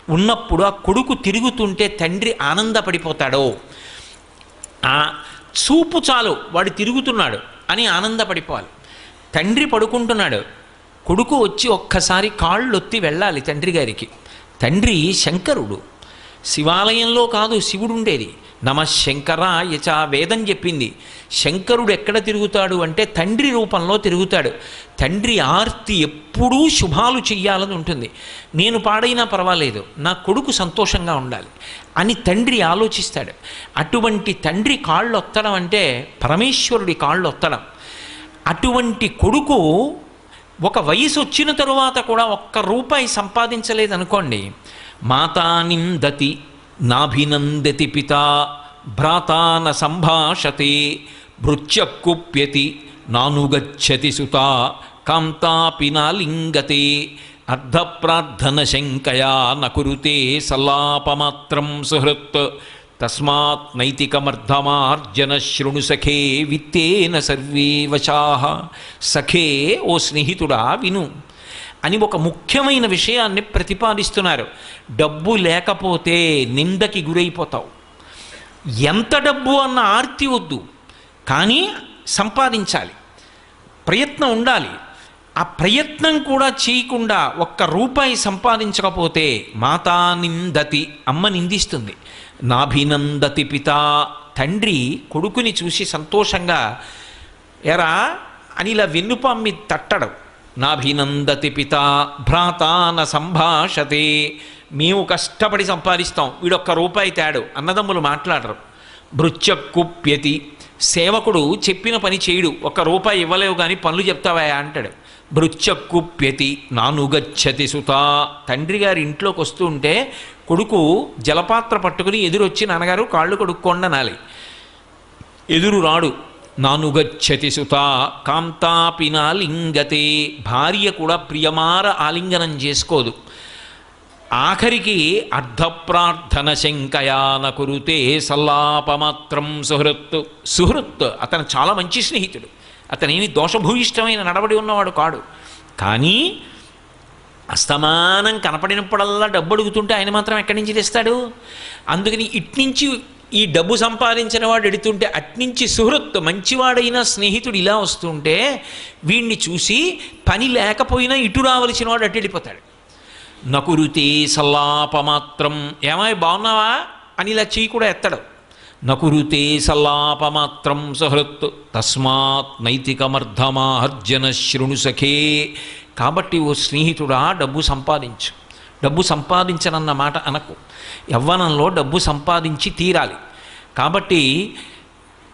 ఉన్నప్పుడు ఆ కొడుకు తిరుగుతుంటే తండ్రి ఆనందపడిపోతాడో, ఆ చూపు చాలు వాడు తిరుగుతున్నాడు అని ఆనందపడిపోవాలి. తండ్రి పడుకుంటున్నాడు, కొడుకు వచ్చి ఒక్కసారి కాళ్ళొత్తి వెళ్ళాలి తండ్రి గారికి. తండ్రి శంకరుడు, శివాలయంలో కాదు శివుడు ఉండేది. నమశంకరాయ చ వేదం చెప్పింది. శంకరుడు ఎక్కడ తిరుగుతాడు అంటే తండ్రి రూపంలో తిరుగుతాడు. తండ్రి ఆర్తి ఎప్పుడూ శుభాలు చెయ్యాలని ఉంటుంది. నేను పాడైనా పర్వాలేదు, నా కొడుకు సంతోషంగా ఉండాలి అని తండ్రి ఆలోచిస్తాడు. అటువంటి తండ్రి కాళ్ళు ఒత్తడం అంటే పరమేశ్వరుడి కాళ్ళు ఒత్తడం. అటువంటి కొడుకు ఒక వయసు వచ్చిన తరువాత కూడా ఒక్క రూపాయి సంపాదించలేదనుకోండి, మాతా నిందతి నాభినందతి పితా భ్రాతాన సంభాషతే భృత్యకుప్యతి నానుగచ్చతి సుతా కాంతాపి నాలింగతే అర్ధప్రార్థన శంకయా నకురుతే సల్లాపమాత్రం సుహృత్ తస్మాత్ నైతికమర్ధమార్జన శృణు సఖే విత్తేన సర్వే వశాః. సఖే, ఓ స్నేహితుడా విను అని ఒక ముఖ్యమైన విషయాన్ని ప్రతిపాదిస్తున్నారు. డబ్బు లేకపోతే నిందకి గురైపోతావు. ఎంత డబ్బు అన్న ఆర్తి వద్దు, కానీ సంపాదించాలి, ప్రయత్నం ఉండాలి. ఆ ప్రయత్నం కూడా చేయకుండా ఒక్క రూపాయి సంపాదించకపోతే మాతా నిందతి, అమ్మ నిందిస్తుంది. నాభినందతి పితా, తండ్రి కొడుకుని చూసి సంతోషంగా ఎరా అని ఇలా వెన్నుపామ్మి తట్టడు. నాభినందతి పితా భ్రాతాన సంభాషతే, మేము కష్టపడి సంపాదిస్తాం, వీడొక్క రూపాయి తేడు అన్నదమ్ములు మాట్లాడరు. భృత్యకుప్యతి, సేవకుడు చెప్పిన పని చేయడు, ఒక్క రూపాయి ఇవ్వలేవు కానీ పనులు చెప్తావా అంటాడు. భృత్యకుప్యతి నానుగచ్చతి సుతా, తండ్రి గారి ఇంట్లోకి వస్తూ ఉంటే కొడుకు జలపాత్ర పట్టుకుని ఎదురొచ్చి నాన్నగారు కాళ్ళు కొడుక్కోండి అనాలి. ఎదురు రాడు. నానుగచ్చతి సుతా కాంతాపి నాలింగతే, భార్య కూడా ప్రియమార ఆలింగనం చేసుకోదు. ఆఖరికి అర్ధప్రార్థన శంకయాన కురుతే సల్లాపమాత్రం సుహృత్. సుహృత్ అతను చాలా మంచి స్నేహితుడు, అతనేమి దోషభూయిష్టమైన నడవడి ఉన్నవాడు కాడు. కానీ అస్తమానం కనపడినప్పుడల్లా డబ్బు అడుగుతుంటే ఆయన మాత్రం ఎక్కడి నుంచి తెస్తాడు? అందుకని ఇట్నుంచి ఈ డబ్బు సంపాదించిన వాడు ఎడుతుంటే అట్నుంచి సుహృత్ మంచివాడైన స్నేహితుడు ఇలా వస్తుంటే వీణ్ణి చూసి పని లేకపోయినా ఇటు రావలసిన వాడు అటు వెళ్ళిపోతాడు. నకురుతే సల్లాపమాత్రం, ఏమాయి బాగున్నావా అని ఇలా చెయ్యి కూడా ఎత్తడు. నకురుతే సల్లాపమాత్రం సుహృత్ తస్మాత్ నైతికమర్ధమార్జన శృణు సఖే. కాబట్టి ఓ స్నేహితుడా, డబ్బు సంపాదించు. డబ్బు సంపాదించనన్న మాట అనకు. యవ్వనంలో డబ్బు సంపాదించి తీరాలి. కాబట్టి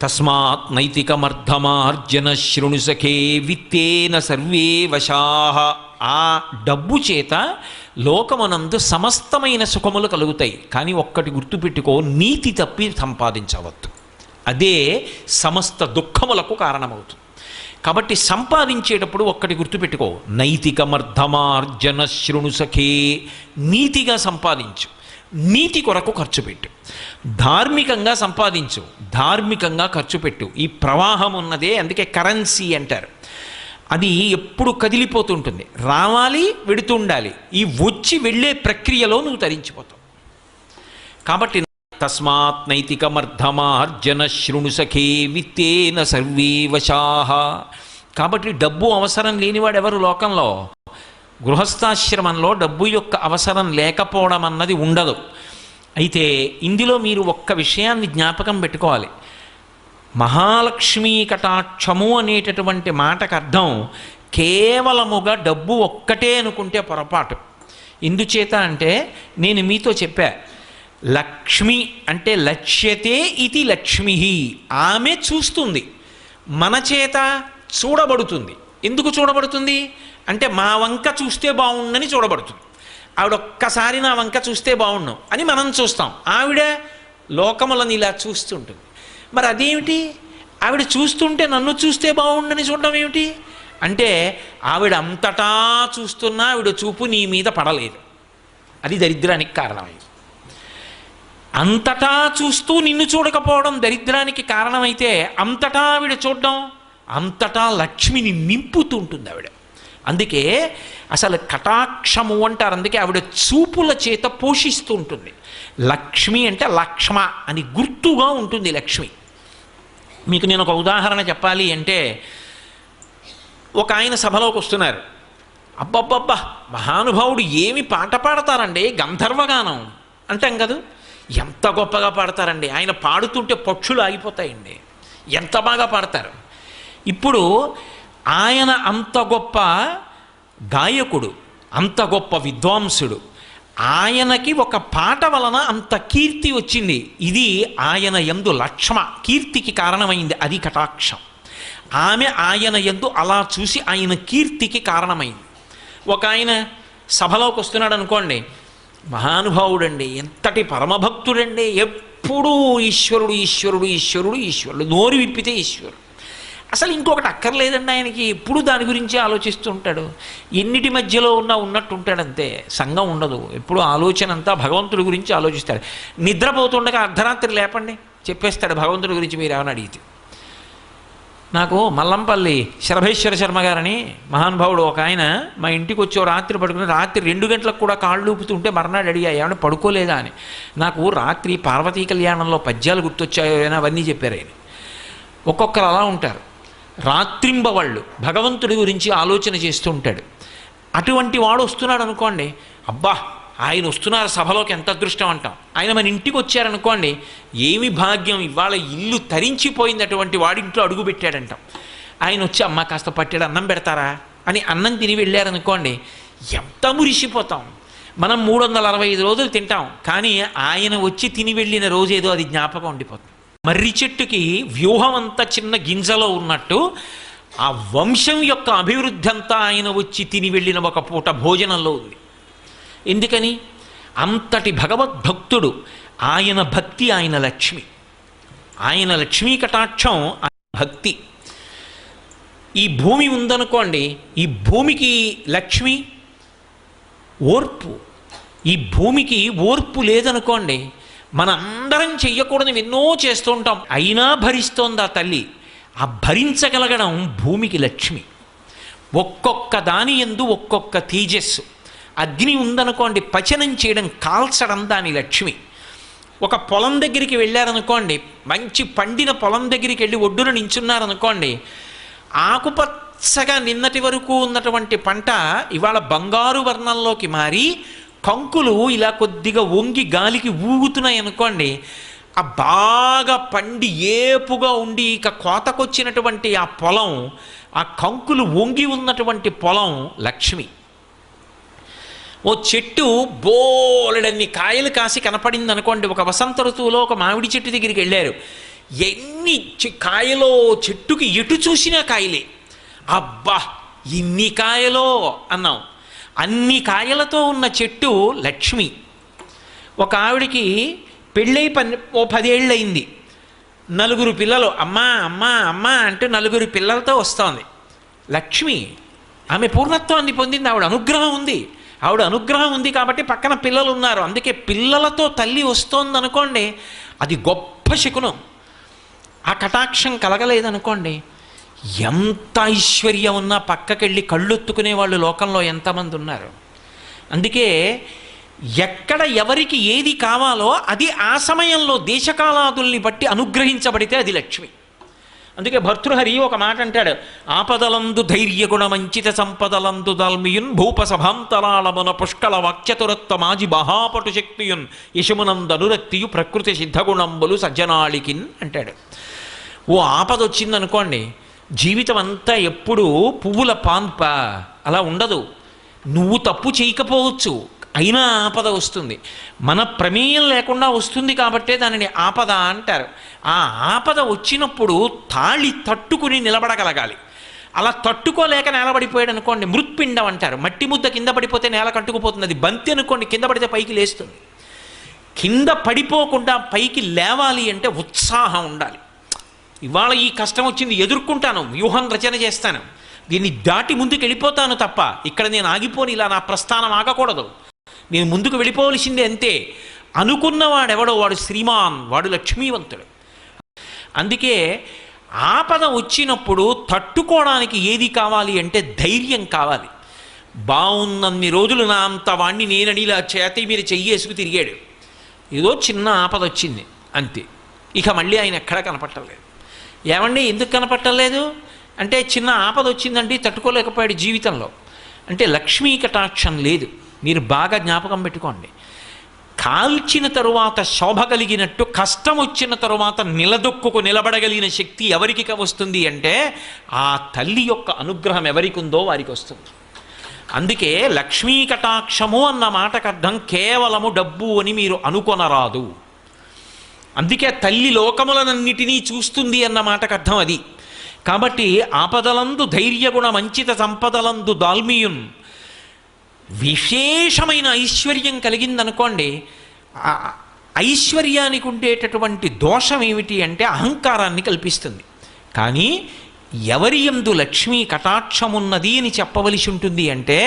తస్మాత్ నైతికమర్ధమార్జన శృణు సఖే విత్తేన సర్వే వశాః. ఆ డబ్బు చేత లోకమనందు సమస్తమైన సుఖములు కలుగుతాయి. కానీ ఒక్కటి గుర్తుపెట్టుకో, నీతి తప్పి సంపాదించవద్దు, అదే సమస్త దుఃఖములకు కారణమవుతుంది. కాబట్టి సంపాదించేటప్పుడు ఒక్కటి గుర్తుపెట్టుకో, నైతికమర్ధమార్జన శృణు సఖే, నీతిగా సంపాదించు, నీతి కొరకు ఖర్చు పెట్టు. ధార్మికంగా సంపాదించు, ధార్మికంగా ఖర్చు పెట్టు. ఈ ప్రవాహం ఉన్నదే, అందుకే కరెన్సీ అంటారు. అది ఎప్పుడు కదిలిపోతుంటుంది, రావాలి వెడుతూ ఉండాలి. ఈ వచ్చి వెళ్ళే ప్రక్రియలో నువ్వు తరించిపోతావు. కాబట్టి తస్మాత్ నైతికమర్ధమార్జన శృణు సఖే విత్తేన సర్వే వశాః. కాబట్టి డబ్బు అవసరం లేనివాడు ఎవరు లోకంలో? గృహస్థాశ్రమంలో డబ్బు యొక్క అవసరం లేకపోవడం అన్నది ఉండదు. అయితే ఇందులో మీరు ఒక్క విషయాన్ని జ్ఞాపకం పెట్టుకోవాలి. మహాలక్ష్మీ కటాక్షము అనేటటువంటి మాటకు అర్థం కేవలముగా డబ్బు ఒక్కటే అనుకుంటే పొరపాటు. ఎందుచేత అంటే నేను మీతో చెప్పా, లక్ష్మి అంటే లక్ష్యతే ఇది లక్ష్మి, ఆమె చూస్తుంది, మన చేత చూడబడుతుంది. ఎందుకు చూడబడుతుంది అంటే మా వంక చూస్తే బాగుండని చూడబడుతుంది. ఆవిడ ఒక్కసారి నా వంక చూస్తే బాగుండు అని మనం చూస్తాం, ఆవిడ లోకములను ఇలా చూస్తుంటుంది. మరి అదేమిటి? ఆవిడ చూస్తుంటే నన్ను చూస్తే బాగుండని చూడడం ఏమిటి అంటే, ఆవిడ అంతటా చూస్తున్నా ఆవిడ చూపు నీ మీద పడలేదు, అది దరిద్రానికి కారణమైంది. అంతటా చూస్తూ నిన్ను చూడకపోవడం దరిద్రానికి కారణమైతే, అంతటా ఆవిడ చూడడం, అంతటా లక్ష్మిని నింపుతుంటుంది ఆవిడ. అందుకే అసలు కటాక్షము అంటారు. అందుకే ఆవిడ చూపుల చేత పోషిస్తూ ఉంటుంది. లక్ష్మి అంటే లక్ష్మ అని గుర్తుగా ఉంటుంది లక్ష్మి. మీకు నేను ఒక ఉదాహరణ చెప్పాలి అంటే, ఒక ఆయన సభలోకి వస్తున్నారు. అబ్బబ్బబ్బా, మహానుభావుడు ఏమి పాట పాడతారండి, గంధర్వగానం అంటాం కదా, ఎంత గొప్పగా పాడతారండి, ఆయన పాడుతుంటే పక్షులు ఆగిపోతాయండి, ఎంత బాగా పాడతారు. ఇప్పుడు ఆయన అంత గొప్ప గాయకుడు, అంత గొప్ప విద్వాంసుడు, ఆయనకి ఒక పాట వలన అంత కీర్తి వచ్చింది. ఇది ఆయన యందు లక్ష్మ, కీర్తికి కారణమైంది, అది కటాక్షం. ఆమె ఆయన యందు అలా చూసి ఆయన కీర్తికి కారణమైంది. ఒక ఆయన సభలోకి వస్తున్నాడు అనుకోండి, మహానుభావుడండి, ఎంతటి పరమభక్తుడండి. ఎప్పుడూ ఈశ్వరుడు ఈశ్వరుడు ఈశ్వరుడు ఈశ్వరుడు, నోరు విప్పితే ఈశ్వరుడు. అసలు ఇంకొకటి అక్కర్లేదండి ఆయనకి, ఎప్పుడు దాని గురించి ఆలోచిస్తూ ఉంటాడు. ఎన్నిటి మధ్యలో ఉన్నట్టు ఉంటాడంతే, సంఘం ఉండదు. ఎప్పుడు ఆలోచన అంతా భగవంతుడి గురించి ఆలోచిస్తాడు. నిద్రపోతుండగా అర్ధరాత్రి లేపండి చెప్పేస్తాడు భగవంతుడి గురించి మీరు ఏమైనా అడిగితే. నాకు మల్లంపల్లి శరభేశ్వర శర్మ గారని మహానుభావుడు ఒక ఆయన మా ఇంటికి వచ్చి రాత్రి పడుకుని రాత్రి 2 గంటలకు కూడా కాళ్ళు ఊపుతుంటే మర్నాడు అడిగా ఏమైనా పడుకోలేదా అని. నాకు రాత్రి పార్వతీ కళ్యాణంలో పద్యాలు గుర్తొచ్చాయో అని అవన్నీ చెప్పారు ఆయన. ఒక్కొక్కరు అలా ఉంటారు, రాత్రింబవళ్ళు భగవంతుడి గురించి ఆలోచన చేస్తూ ఉంటాడు. అటువంటి వాడు వస్తున్నాడు అనుకోండి, అబ్బా ఆయన వస్తున్నారు సభలోకి ఎంత అదృష్టం అంటాం. ఆయన మన ఇంటికి వచ్చారనుకోండి, ఏమి భాగ్యం, ఇవాళ ఇల్లు తరించిపోయింది అటువంటి వాడింట్లో అడుగు పెట్టాడంటాం. ఆయన వచ్చి అమ్మ కాస్త పట్టెడు అన్నం పెడతారా అని అన్నం తిని వెళ్ళారనుకోండి, ఎంత మురిసిపోతాం. మనం 365 రోజులు తింటాం, కానీ ఆయన వచ్చి తిని వెళ్ళిన రోజేదో అది జ్ఞాపకం ఉండిపోతుంది. మర్రి చెట్టుకి వ్యూహం అంతా చిన్న గింజలో ఉన్నట్టు ఆ వంశం యొక్క అభివృద్ధి అంతా ఆయన వచ్చి తిని వెళ్ళిన ఒక పూట భోజనంలో ఉంది. ఎందుకని? అంతటి భగవద్భక్తుడు. ఆయన భక్తి ఆయన లక్ష్మి, ఆయన లక్ష్మీ కటాక్షం భక్తి. ఈ భూమి ఉందనుకోండి, ఈ భూమికి లక్ష్మి ఓర్పు. ఈ భూమికి ఓర్పు లేదనుకోండి, మనందరం చెయ్యకూడదు ఎన్నో చేస్తూ ఉంటాం, అయినా భరిస్తోంది ఆ తల్లి. ఆ భరించగలగడం భూమికి లక్ష్మి. ఒక్కొక్క దాని యందు ఒక్కొక్క తేజస్సు. అగ్ని ఉందనుకోండి, పచనం చేయడం, కాల్చడం దాని లక్ష్మి. ఒక పొలం దగ్గరికి వెళ్ళారనుకోండి, మంచి పండిన పొలం దగ్గరికి వెళ్ళి ఒడ్డున నించున్నారనుకోండి, ఆకుపచ్చగా నిన్నటి వరకు ఉన్నటువంటి పంట ఇవాళ బంగారు వర్ణంలోకి మారి కంకులు ఇలా కొద్దిగా వంగి గాలికి ఊగుతున్నాయి అనుకోండి, ఆ బాగా పండి ఏపుగా ఉండి ఇక కోతకొచ్చినటువంటి ఆ పొలం, ఆ కంకులు వంగి ఉన్నటువంటి పొలం లక్ష్మి. ఓ చెట్టు బోలెడన్ని కాయలు కాసి కనపడింది అనుకోండి, ఒక వసంత ఋతువులో ఒక మామిడి చెట్టు దగ్గరికి వెళ్ళారు, ఎన్ని కాయలో చెట్టుకి ఎటు చూసినా కాయలే. అబ్బా ఇన్ని కాయలో అన్నాం. అన్ని కాయలతో ఉన్న చెట్టు లక్ష్మి. ఒక ఆవిడికి పెళ్ళై 10 ఏళ్ళు అయింది, 4 పిల్లలు. అమ్మా అమ్మా అమ్మా అంటూ 4 పిల్లలతో వస్తోంది. లక్ష్మి, ఆమె పూర్ణత్వాన్ని పొందింది, ఆవిడ అనుగ్రహం ఉంది. ఆవిడ అనుగ్రహం ఉంది కాబట్టి పక్కన పిల్లలు ఉన్నారు. అందుకే పిల్లలతో తల్లి వస్తోంది అనుకోండి, అది గొప్ప శకునం. ఆ కటాక్షం కలగలేదనుకోండి, ఎంత ఐశ్వర్యం ఉన్నా పక్కకెళ్ళి కళ్ళొత్తుకునే వాళ్ళు లోకంలో ఎంతమంది ఉన్నారు. అందుకే ఎక్కడ ఎవరికి ఏది కావాలో అది ఆ సమయంలో దేశకాలాదుల్ని బట్టి అనుగ్రహించబడితే అది లక్ష్మి. అందుకే భర్తృహరి ఒక మాట అంటాడు, ఆపదలందు ధైర్యగుణమంచిత సంపదలందు దాల్మియున్ భూపసభాంతరాళమున పుష్కళ వాక్యతురత్వ మాజి మహాపటు శక్తియున్ యశమునందనురక్తియు ప్రకృతి సిద్ధగుణంబులు సజ్జనాళికిన్ అంటాడు. ఓ ఆపద వచ్చిందనుకోండి, జీవితం అంతా ఎప్పుడూ పువ్వుల పాన్ప అలా ఉండదు. నువ్వు తప్పు చేయకపోవచ్చు, అయినా ఆపద వస్తుంది. మన ప్రమేయం లేకుండా వస్తుంది కాబట్టే దానిని ఆపద అంటారు. ఆ ఆపద వచ్చినప్పుడు తాళి తట్టుకుని నిలబడగలగాలి. అలా తట్టుకోలేక నేలబడిపోయాడు అనుకోండి, మృత్పిండం అంటారు. మట్టి ముద్ద కింద పడిపోతే నేల కట్టుకుపోతుంది. అది బంతి అనుకోండి, కింద పడితే పైకి లేస్తుంది. కింద పడిపోకుండా పైకి లేవాలి అంటే ఉత్సాహం ఉండాలి. ఇవాళ ఈ కష్టం వచ్చింది, ఎదుర్కొంటాను, వ్యూహం రచన చేస్తాను, దీన్ని దాటి ముందుకు వెళ్ళిపోతాను తప్ప ఇక్కడ నేను ఆగిపోని, ఇలా నా ప్రస్థానం ఆగకూడదు, నేను ముందుకు వెళ్ళిపోవలసిందే అంతే అనుకున్నవాడెవడో వాడు శ్రీమాన్, వాడు లక్ష్మీవంతుడు. అందుకే ఆపద వచ్చినప్పుడు తట్టుకోవడానికి ఏది కావాలి అంటే ధైర్యం కావాలి. బాగున్నన్ని రోజులు నా అంత వాణ్ణి నేనని ఇలా చేతి మీరు చెయ్యేసుకు తిరిగాడు, ఏదో చిన్న ఆపద వచ్చింది అంతే, ఇక మళ్ళీ ఆయన ఎక్కడా కనపట్టలేదు. ఏమండి ఎందుకు కనపట్టలేదు అంటే, చిన్న ఆపద వచ్చిందండి తట్టుకోలేకపోయాడు జీవితంలో అంటే లక్ష్మీ కటాక్షం లేదు. మీరు బాగా జ్ఞాపకం పెట్టుకోండి, కాల్చిన తరువాత శోభ కలిగినట్టు కష్టం వచ్చిన తరువాత నిలదొక్కుకు నిలబడగలిగిన శక్తి ఎవరికి వస్తుంది అంటే ఆ తల్లి యొక్క అనుగ్రహం ఎవరికి ఉందో వారికి వస్తుంది. అందుకే లక్ష్మీ కటాక్షము అన్న మాటకు అర్థం కేవలము డబ్బు అని మీరు అనుకొనరాదు. అందుకే తల్లి లోకములనన్నిటినీ చూస్తుంది అన్న మాటకు అర్థం అది. కాబట్టి ఆపదలందు ధైర్యగుణ మంచిత సంపదలందు దాల్మియున్, విశేషమైన ఐశ్వర్యం కలిగిందనుకోండి, ఆ ఐశ్వర్యానికి ఉండేటటువంటి దోషం ఏమిటి అంటే అహంకారాన్ని కల్పిస్తుంది. కానీ ఎవరి యందు లక్ష్మీ కటాక్షమున్నది అని చెప్పవలసి ఉంటుంది అంటే,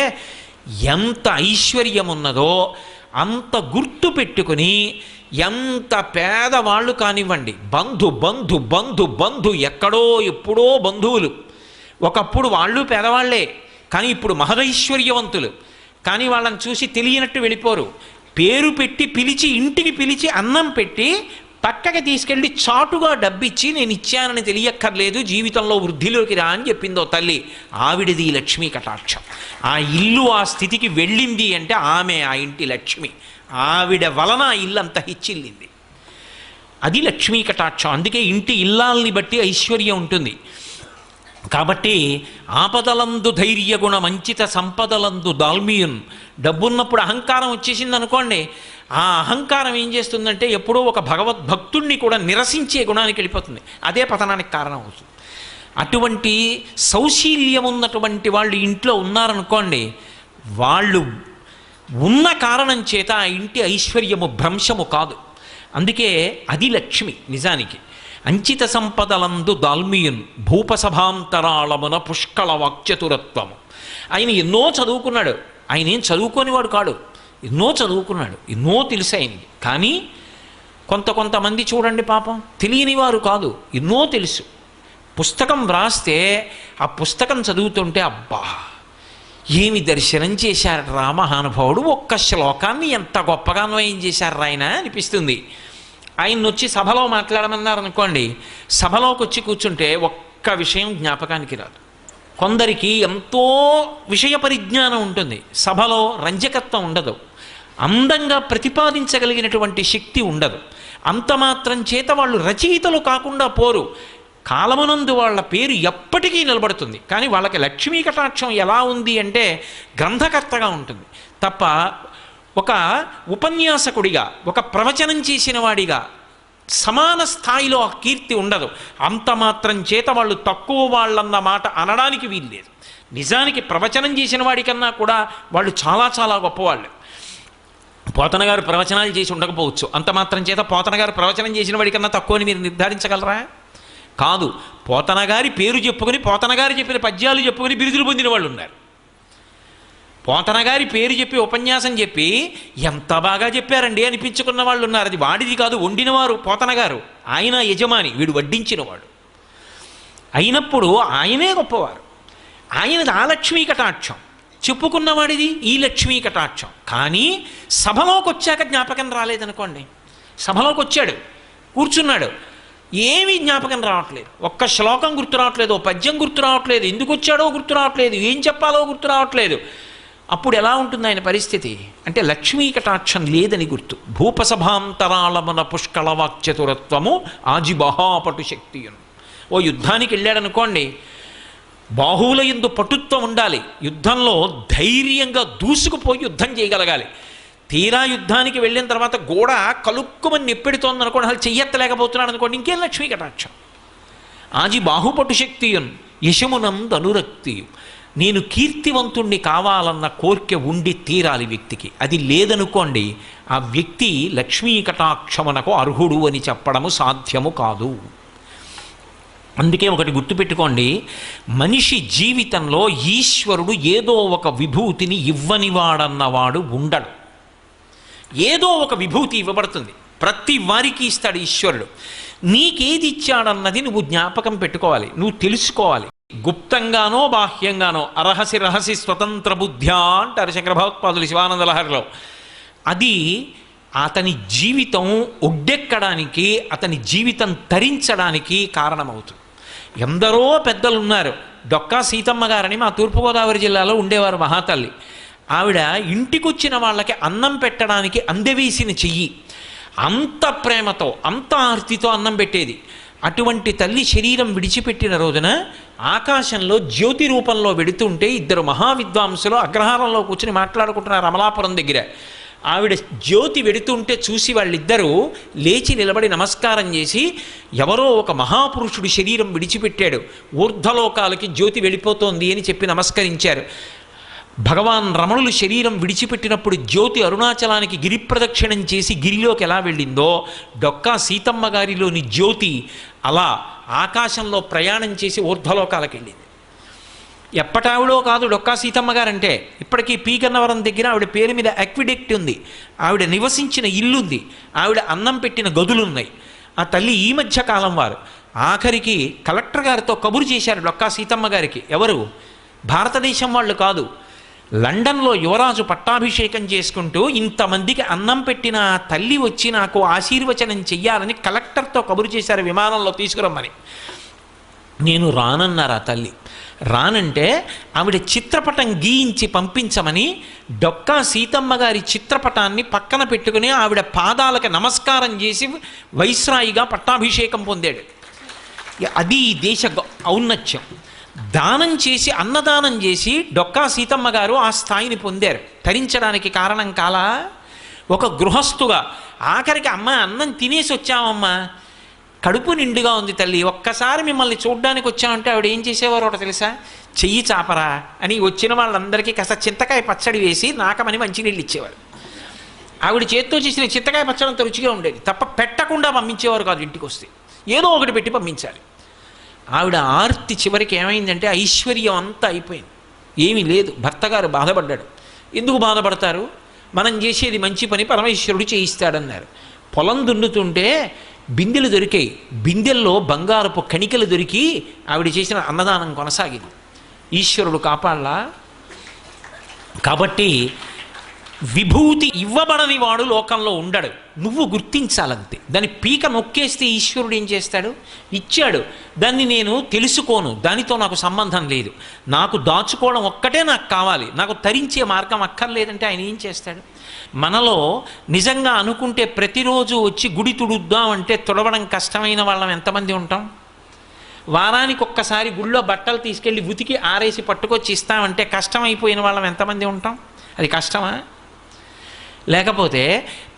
ఎంత ఐశ్వర్యమున్నదో అంత గుర్తు పెట్టుకుని, ఎంత పేదవాళ్ళు కానివ్వండి, బంధు బంధు బంధు బంధు ఎక్కడో ఎప్పుడో బంధువులు, ఒకప్పుడు వాళ్ళు పేదవాళ్లే కానీ ఇప్పుడు మహదైశ్వర్యవంతులు, కానీ వాళ్ళని చూసి తెలియనట్టు వెళ్ళిపోరు. పేరు పెట్టి పిలిచి, ఇంటికి పిలిచి అన్నం పెట్టి పక్కకి తీసుకెళ్ళి చాటుగా డబ్బిచ్చి నేను ఇచ్చానని తెలియక్కర్లేదు, జీవితంలో వృద్ధిలోకి రా అని చెప్పిందో తల్లి. ఆవిడది లక్ష్మీ కటాక్షం. ఆ ఇల్లు ఆ స్థితికి వెళ్ళింది అంటే ఆమె ఆ ఇంటి లక్ష్మి. ఆవిడ వలన ఆ ఇల్లు అంత హెచ్చిల్లింది. అది లక్ష్మీ కటాక్షం. అందుకే ఇంటి ఇల్లాల్ని బట్టి ఐశ్వర్యం ఉంటుంది. కాబట్టి ఆపదలందు ధైర్యగుణ మంచిత సంపదలందు దాల్మీయున్. డబ్బున్నప్పుడు అహంకారం వచ్చేసింది అనుకోండి, ఆ అహంకారం ఏం చేస్తుందంటే ఎప్పుడో ఒక భగవద్భక్తుణ్ణి కూడా నిరసించే గుణానికి వెళ్ళిపోతుంది. అదే పతనానికి కారణం అవుతుంది. అటువంటి సౌశీల్యం ఉన్నటువంటి వాళ్ళు ఇంట్లో ఉన్నారనుకోండి, వాళ్ళు ఉన్న కారణం చేత ఆ ఇంటి ఐశ్వర్యము భ్రంశము కాదు. అందుకే అది లక్ష్మి నిజానికి. అంచిత సంపదలందు దాల్మీయున్ భూపసభాంతరాళమున పుష్కళ వాక్చతురత్వము. ఆయన ఎన్నో చదువుకున్నాడు. ఆయన ఏం చదువుకోనివాడు కాడు, ఎన్నో చదువుకున్నాడు, ఎన్నో తెలుసు ఆయనకి. కానీ కొంతమంది చూడండి పాపం తెలియని వారు కాదు, ఎన్నో తెలుసు. పుస్తకం వ్రాస్తే ఆ పుస్తకం చదువుతుంటే అబ్బా ఏమి దర్శనం చేశారు రా మహానుభావుడు, ఒక్క శ్లోకాన్ని ఎంత గొప్పగా అన్వయం చేశారు ఆయన అనిపిస్తుంది. ఆయన వచ్చి సభలో మాట్లాడమన్నారనుకోండి, సభలోకి వచ్చి కూర్చుంటే ఒక్క విషయం జ్ఞాపకానికి రాదు. కొందరికి ఎంతో విషయ పరిజ్ఞానం ఉంటుంది, సభలో రంజకత్వం ఉండదు, అందంగా ప్రతిపాదించగలిగినటువంటి శక్తి ఉండదు. అంత మాత్రం చేత వాళ్ళు రచయితలు కాకుండా పోరు. కాలమునందు వాళ్ళ పేరు ఎప్పటికీ నిలబడుతుంది. కానీ వాళ్ళకి లక్ష్మీ కటాక్షం ఎలా ఉంది అంటే గ్రంథకర్తగా ఉంటుంది తప్ప ఒక ఉపన్యాసకుడిగా, ఒక ప్రవచనం చేసిన వాడిగా సమాన స్థాయిలో ఆ కీర్తి ఉండదు. అంత మాత్రం చేత వాళ్ళు తక్కువ వాళ్ళన్న మాట అనడానికి వీల్లేదు. నిజానికి ప్రవచనం చేసిన వాడికన్నా కూడా వాళ్ళు చాలా చాలా గొప్పవాళ్ళు. పోతన గారు ప్రవచనాలు చేసి ఉండకపోవచ్చు, అంత మాత్రం చేత పోతన గారు ప్రవచనం చేసిన వాడికన్నా తక్కువ అని మీరు నిర్ధారించగలరా? కాదు. పోతన గారి పేరు చెప్పుకొని, పోతన గారు చెప్పిన పద్యాలు చెప్పుకొని బిరుదులు పొందిన వాళ్ళు ఉన్నారు. పోతన గారి పేరు చెప్పి ఉపన్యాసం చెప్పి ఎంత బాగా చెప్పారండి అనిపించుకున్న వాళ్ళు ఉన్నారు. అది వాడిది కాదు, వండినవారు పోతన గారు, ఆయన యజమాని, వీడు వడ్డించినవాడు. అయినప్పుడు ఆయనే గొప్పవారు. ఆయనది ఆ లక్ష్మీ కటాక్షం, చెప్పుకున్నవాడిది ఈ లక్ష్మీ కటాక్షం. కానీ సభలోకి వచ్చాక జ్ఞాపకం రాలేదనుకోండి, సభలోకి వచ్చాడు, కూర్చున్నాడు, ఏమీ జ్ఞాపకం రావట్లేదు, ఒక్క శ్లోకం గుర్తు రావట్లేదు, ఓ పద్యం గుర్తు రావట్లేదు, ఎందుకు వచ్చాడో గుర్తు రావట్లేదు, ఏం చెప్పాలో గుర్తు రావట్లేదు. అప్పుడు ఎలా ఉంటుంది ఆయన పరిస్థితి అంటే లక్ష్మీ కటాక్షం లేదని గుర్తు. భూపసభాంతరాళమున పుష్కళ వాక్చతురత్వము ఆజిబహాపటు శక్తియును. ఓ యుద్ధానికి వెళ్ళాడనుకోండి, బాహువుల యందు పటుత్వం ఉండాలి, యుద్ధంలో ధైర్యంగా దూసుకుపోయి యుద్ధం చేయగలగాలి. తీరా యుద్ధానికి వెళ్ళిన తర్వాత గోడ కలుక్కుమని నిప్పెడుతోంది అనుకోండి, అసలు చెయ్యెత్తలేకపోతున్నాడు అనుకోండి, ఇంకేం లక్ష్మీ కటాక్షం. ఆజి బాహుపటు శక్తియున్ యశమునందు అనురక్తియు. నేను కీర్తివంతుణ్ణి కావాలన్న కోరిక ఉండి తీరాలి వ్యక్తికి. అది లేదనుకోండి, ఆ వ్యక్తి లక్ష్మీ కటాక్షమునకు అర్హుడు అని చెప్పడము సాధ్యము కాదు. అందుకే ఒకటి గుర్తుపెట్టుకోండి, మనిషి జీవితంలో ఈశ్వరుడు ఏదో ఒక విభూతిని ఇవ్వనివాడన్నవాడు ఉండడు. ఏదో ఒక విభూతి ఇవ్వబడుతుంది, ప్రతి వారికి ఇస్తాడు ఈశ్వరుడు. నీకేది ఇచ్చాడన్నది నువ్వు జ్ఞాపకం పెట్టుకోవాలి, నువ్వు తెలుసుకోవాలి. గుప్తంగానో బాహ్యంగానో అరహసి రహసి స్వతంత్ర బుద్ధ్యా అంటారు శంకర భగవత్పాదులు శివానంద లహరిలో. అది అతని జీవితం ఒడ్డెక్కడానికి, అతని జీవితం తరించడానికి కారణమవుతుంది. ఎందరో పెద్దలు ఉన్నారు. డొక్కా సీతమ్మ గారని మా తూర్పుగోదావరి జిల్లాలో ఉండేవారు మహాతల్లి. ఆవిడ ఇంటికొచ్చిన వాళ్ళకి అన్నం పెట్టడానికి అందవేసిన చెయ్యి, అంత ప్రేమతో అంత ఆర్తితో అన్నం పెట్టేది. అటువంటి తల్లి శరీరం విడిచిపెట్టిన రోజున ఆకాశంలో జ్యోతి రూపంలో వెడుతుంటే ఇద్దరు మహావిద్వాంసులు అగ్రహారంలో కూర్చుని మాట్లాడుకుంటున్నారు అమలాపురం దగ్గర. ఆవిడ జ్యోతి వెడుతుంటే చూసి వాళ్ళిద్దరూ లేచి నిలబడి నమస్కారం చేసి, ఎవరో ఒక మహాపురుషుడు శరీరం విడిచిపెట్టాడు, ఊర్ధ్వలోకాలకి జ్యోతి వెళ్ళిపోతోంది అని చెప్పి నమస్కరించారు. భగవాన్ రమణులు శరీరం విడిచిపెట్టినప్పుడు జ్యోతి అరుణాచలానికి గిరి ప్రదక్షిణం చేసి గిరిలోకి ఎలా వెళ్ళిందో డొక్కా సీతమ్మ గారిలోని జ్యోతి అలా ఆకాశంలో ప్రయాణం చేసి ఊర్ధ్వలోకాలకు వెళ్ళింది. ఎప్పటావిడో కాదు డొక్కా సీతమ్మ గారంటే, ఇప్పటికీ పీగన్నవరం దగ్గర ఆవిడ పేరు మీద అక్విడెక్ట్ ఉంది, ఆవిడ నివసించిన ఇల్లుంది, ఆవిడ అన్నం పెట్టిన గదులున్నాయి. ఆ తల్లి ఈ మధ్య కాలం వారు ఆఖరికి కలెక్టర్ గారితో కబురు చేశారు డొక్కా సీతమ్మ గారికి. ఎవరు? భారతదేశం వాళ్ళు కాదు, లండన్లో యువరాజు పట్టాభిషేకం చేసుకుంటూ ఇంతమందికి అన్నం పెట్టిన తల్లి వచ్చి నాకు ఆశీర్వచనం చెయ్యాలని కలెక్టర్తో కబురు చేశారు విమానంలో తీసుకురమ్మని. నేను రానన్నారు ఆ తల్లి. రానంటే ఆవిడ చిత్రపటం గీయించి పంపించమని డొక్కా సీతమ్మ గారి చిత్రపటాన్ని పక్కన పెట్టుకుని ఆవిడ పాదాలకు నమస్కారం చేసి వైస్రాయిగా పట్టాభిషేకం పొందాడు. అది ఈ దేశ ఔన్నత్యం. దానం చేసి అన్నదానం చేసి డొక్కా సీతమ్మ గారు ఆ స్థాయిని పొందారు. తరించడానికి కారణం కాలా? ఒక గృహస్థుగా ఆఖరికి అమ్మ అన్నం తినేసి వచ్చామమ్మా, కడుపు నిండుగా ఉంది తల్లి, ఒక్కసారి మిమ్మల్ని చూడ్డానికి వచ్చామంటే ఆవిడ ఏం చేసేవారు ఒకటి తెలుసా? చెయ్యి చాపరా అని వచ్చిన వాళ్ళందరికీ కాస్త చింతకాయ పచ్చడి వేసి నాకమని మంచినీళ్ళు ఇచ్చేవారు. ఆవిడ చేత్తో చేసిన చింతకాయ పచ్చడి అంత రుచిగా ఉండేది, తప్ప పెట్టకుండా పంపించేవారు కాదు. ఇంటికి వస్తే ఏదో ఒకటి పెట్టి పంపించాలి. ఆవిడ ఆర్తి చివరికి ఏమైందంటే ఐశ్వర్యం అంతా అయిపోయింది, ఏమీ లేదు. భర్త గారు బాధపడ్డాడు. ఎందుకు బాధపడతారు? మనం చేసేది మంచి పని, పరమేశ్వరుడు చేయిస్తాడన్నారు. పొలం దున్నుతుంటే బిందెలు దొరికాయి, బిందెల్లో బంగారపు కణికలు దొరికి ఆవిడ చేసిన అన్నదానం కొనసాగింది. ఈశ్వరుడు కాపాడలా? కాబట్టి విభూతి ఇవ్వబడని వాడు లోకంలో ఉండడు, నువ్వు గుర్తించాలంతే. దాని పీక నొక్కేస్తే ఈశ్వరుడు ఏం చేస్తాడు? ఇచ్చాడు, దాన్ని నేను తెలుసుకోను, దానితో నాకు సంబంధం లేదు, నాకు దాచుకోవడం ఒక్కటే నాకు కావాలి, నాకు తరించే మార్గం అక్కర్లేదంటే ఆయన ఏం చేస్తాడు? మనలో నిజంగా అనుకుంటే ప్రతిరోజు వచ్చి గుడి తుడుద్దామంటే తుడవడం కష్టమైన వాళ్ళం ఎంతమంది ఉంటాం? వారానికి ఒక్కసారి గుళ్ళో బట్టలు తీసుకెళ్ళి ఉతికి ఆరేసి పట్టుకొచ్చి ఇస్తామంటే కష్టమైపోయిన వాళ్ళం ఎంతమంది ఉంటాం? అది కష్టమా? లేకపోతే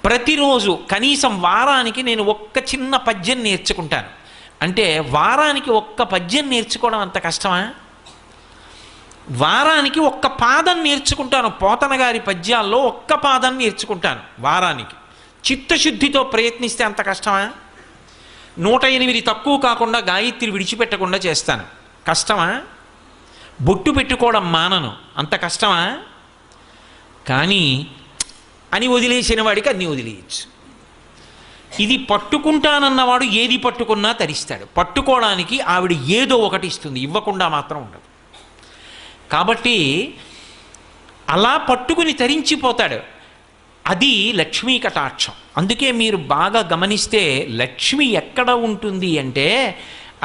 ప్రతిరోజు కనీసం వారానికి నేను ఒక్క చిన్న పద్యం నేర్చుకుంటాను అంటే వారానికి ఒక్క పద్యం నేర్చుకోవడం అంత కష్టమా? వారానికి ఒక్క పాదం నేర్చుకుంటాను, పోతన గారి పద్యాల్లో ఒక్క పాదం నేర్చుకుంటాను వారానికి, చిత్తశుద్ధితో ప్రయత్నిస్తే అంత కష్టమా? 108 తక్కువ కాకుండా గాయత్రి విడిచిపెట్టకుండా చేస్తాను, కష్టమా? బొట్టు పెట్టుకోవడం మానను, అంత కష్టమా? కానీ అని వదిలేసిన వాడికి అన్నీ వదిలేయచ్చు. ఇది పట్టుకుంటానన్నవాడు ఏది పట్టుకున్నా తరిస్తాడు. పట్టుకోవడానికి ఆవిడ ఏదో ఒకటి ఇస్తుంది, ఇవ్వకుండా మాత్రం ఉండదు. కాబట్టి అలా పట్టుకుని తరించిపోతాడు. అది లక్ష్మీ కటాక్షం. అందుకే మీరు బాగా గమనిస్తే లక్ష్మి ఎక్కడ ఉంటుంది అంటే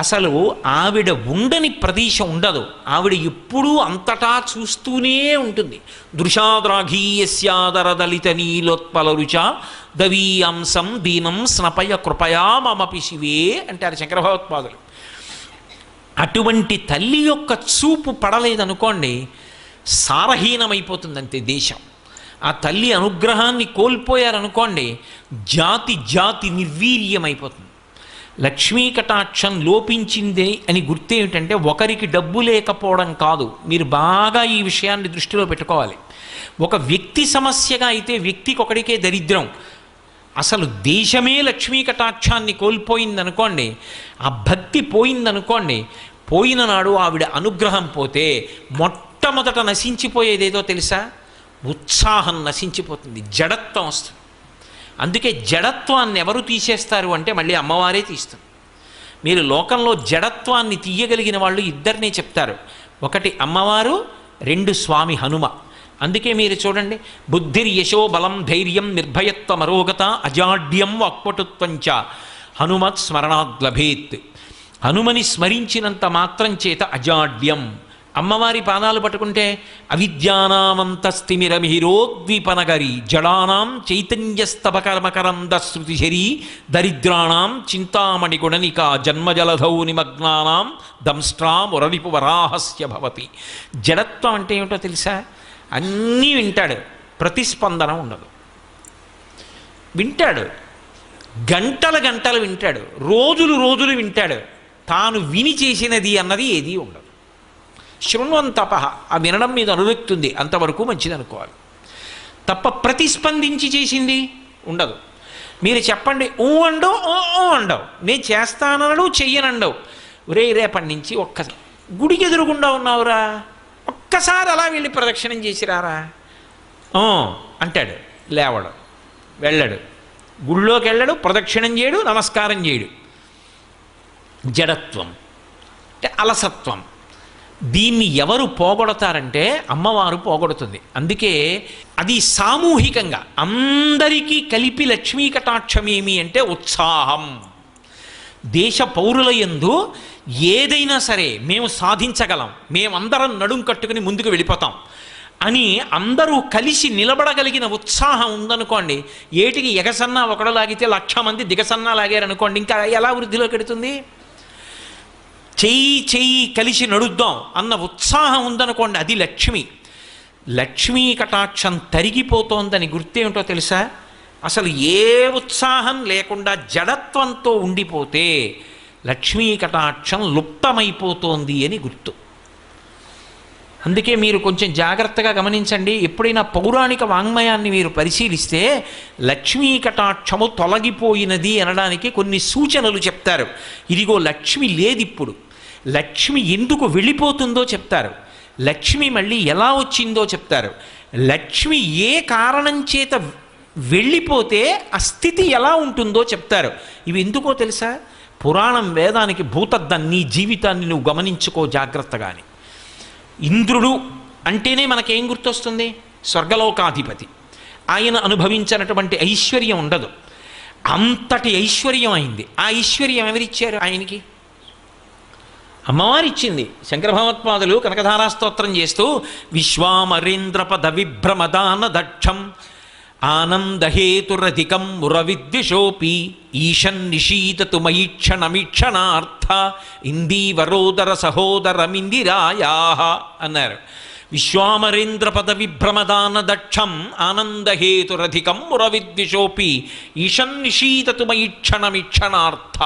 అసలు ఆవిడ ఉండని ప్రదేశం ఉండదు, ఆవిడ ఎప్పుడూ అంతటా చూస్తూనే ఉంటుంది. దృశాద్రాఘీయస్యాదరదలిత నీలోత్పల రుచ దవీయాంసం దీనం స్నపయ కృపయా మమపి శివే అంటారు శంకర భగవత్పాదులు. అటువంటి తల్లి యొక్క చూపు పడలేదనుకోండి సారహీనమైపోతుందంతే దేశం. ఆ తల్లి అనుగ్రహాన్ని కోల్పోయారనుకోండి జాతి జాతి నిర్వీర్యమైపోతుంది. లక్ష్మీ కటాక్షం లోపించిందే అని గుర్తేమిటంటే ఒకరికి డబ్బు లేకపోవడం కాదు. మీరు బాగా ఈ విషయాన్ని దృష్టిలో పెట్టుకోవాలి. ఒక వ్యక్తి సమస్యగా అయితే వ్యక్తికి ఒకడికే దరిద్రం. అసలు దేశమే లక్ష్మీ కటాక్షాన్ని కోల్పోయిందనుకోండి, ఆ భక్తి పోయిందనుకోండి, పోయిన నాడు ఆవిడ అనుగ్రహం పోతే మొట్టమొదట నశించిపోయేదేదో తెలుసా? ఉత్సాహం నశించిపోతుంది, జడత్వం వస్తుంది. అందుకే జడత్వాన్ని ఎవరు తీసేస్తారు అంటే మళ్ళీ అమ్మవారే తీస్తుంది. మీరు లోకంలో జడత్వాన్ని తీయగలిగిన వాళ్ళు ఇద్దరినే చెప్తారు, ఒకటి అమ్మవారు, రెండు స్వామి హనుమ. అందుకే మీరు చూడండి, బుద్ధిర్యశో బలం ధైర్యం నిర్భయత్వమరోగత అజాడ్యం వాక్పటుత్వంచ హనుమత్ స్మరణాద్ లభేత్. హనుమని స్మరించినంత మాత్రం చేత అజాడ్యం. అమ్మవారి పాదాలు పట్టుకుంటే అవిద్యానామంతస్తిమిరమిహిరోద్వీపనగరి జడానాం చైతన్యస్తబకర్మకరంద శృతిశరీ దరిద్రాణం చింతామణి గుణనిక జన్మజలధౌ నిమగ్నానాం దంష్ట్రా మురరిపు వరాహస్య భవతి. జడత్వం అంటే ఏమిటో తెలుసా? అన్నీ వింటాడు, ప్రతిస్పందన ఉండదు. వింటాడు, గంటలు గంటలు వింటాడు, రోజులు రోజులు వింటాడు, తాను విని చేసినది అన్నది ఏదీ ఉండదు. శృణ్వంతప, ఆ వినడం మీద అనురక్తి ఉంది, అంతవరకు మంచిది అనుకోవాలి తప్ప ప్రతిస్పందించి చేసింది ఉండదు. మీరు చెప్పండి ఊ అండవు, ఓ అండవు, నేను చేస్తానడు చెయ్యనండవు. ఒరే రేపటి నుంచి ఒక్కసారి గుడికి ఎదురుగుండా ఉన్నావురా, ఒక్కసారి అలా వెళ్ళి ప్రదక్షిణం చేసిరారా అంటాడు. లేవడు, వెళ్ళడు, గుళ్ళోకి వెళ్ళడు, ప్రదక్షిణం చేయడు, నమస్కారం చేయడు. జడత్వం అంటే అలసత్వం. దీన్ని ఎవరు పోగొడతారంటే అమ్మవారు పోగొడుతుంది. అందుకే అది సామూహికంగా అందరికీ కలిపి లక్ష్మీ కటాక్షం ఏమి అంటే ఉత్సాహం. దేశ పౌరుల యందు ఏదైనా సరే మేము సాధించగలం, మేమందరం నడుం కట్టుకుని ముందుకు వెళ్ళిపోతాం అని అందరూ కలిసి నిలబడగలిగిన ఉత్సాహం ఉందనుకోండి, ఏటికి ఎగసన్నా ఒకడు లాగితే 1,00,000 మంది దిగసన్నా లాగారనుకోండి, ఇంకా ఎలా వృద్ధిలోకి వెడుతుంది? చెయ్యి కలిసి నడుద్దాం అన్న ఉత్సాహం ఉందనుకోండి, అది లక్ష్మి. లక్ష్మీ కటాక్షం తరిగిపోతోందని గుర్తేమిటో తెలుసా? అసలు ఏ ఉత్సాహం లేకుండా జడత్వంతో ఉండిపోతే లక్ష్మీ కటాక్షం లుప్తమైపోతోంది అని గుర్తు. అందుకే మీరు కొంచెం జాగ్రత్తగా గమనించండి. ఎప్పుడైనా పౌరాణిక వాంగ్మయాన్ని మీరు పరిశీలిస్తే లక్ష్మీ కటాక్షము తొలగిపోయినది అనడానికి కొన్ని సూచనలు చెప్తారు. ఇదిగో లక్ష్మి లేదిప్పుడు, లక్ష్మి ఎందుకు వెళ్ళిపోతుందో చెప్తారు, లక్ష్మి మళ్ళీ ఎలా వచ్చిందో చెప్తారు, లక్ష్మి ఏ కారణం చేత వెళ్ళిపోతే ఆ స్థితి ఎలా ఉంటుందో చెప్తారు. ఇవి ఎందుకో తెలుసా? పురాణం వేదానికి భూతద్దం. నీ జీవితాన్ని నువ్వు గమనించుకో జాగ్రత్తగాని. ఇంద్రుడు అంటేనే మనకేం గుర్తొస్తుంది? స్వర్గలోకాధిపతి. ఆయన అనుభవించినటువంటి ఐశ్వర్యం ఉండదు, అంతటి ఐశ్వర్యం అయింది. ఆ ఐశ్వర్యం ఎవరిచ్చారు ఆయనకి? అమ్మవారిచ్చింది. శంకర భగవత్పాదులు కనకధారా స్తోత్రం చేస్తూ విశ్వామరేంద్రపద విభ్రమదాన దక్షం ఆనందహేతురధికం మురవిద్విషోపి ఈశన్ నిషీదతు మయిక్షణమీక్షణార్థ ఇందీవరోదర సహోదరమిందిరాయా అన్నారు. విశ్వామరేంద్ర పద విభ్రమదాన దక్షం ఆనందహేతురధికం మురవిద్విషోపి ఈశన్ నిషీదతు మయిక్షణమీక్షణార్థ.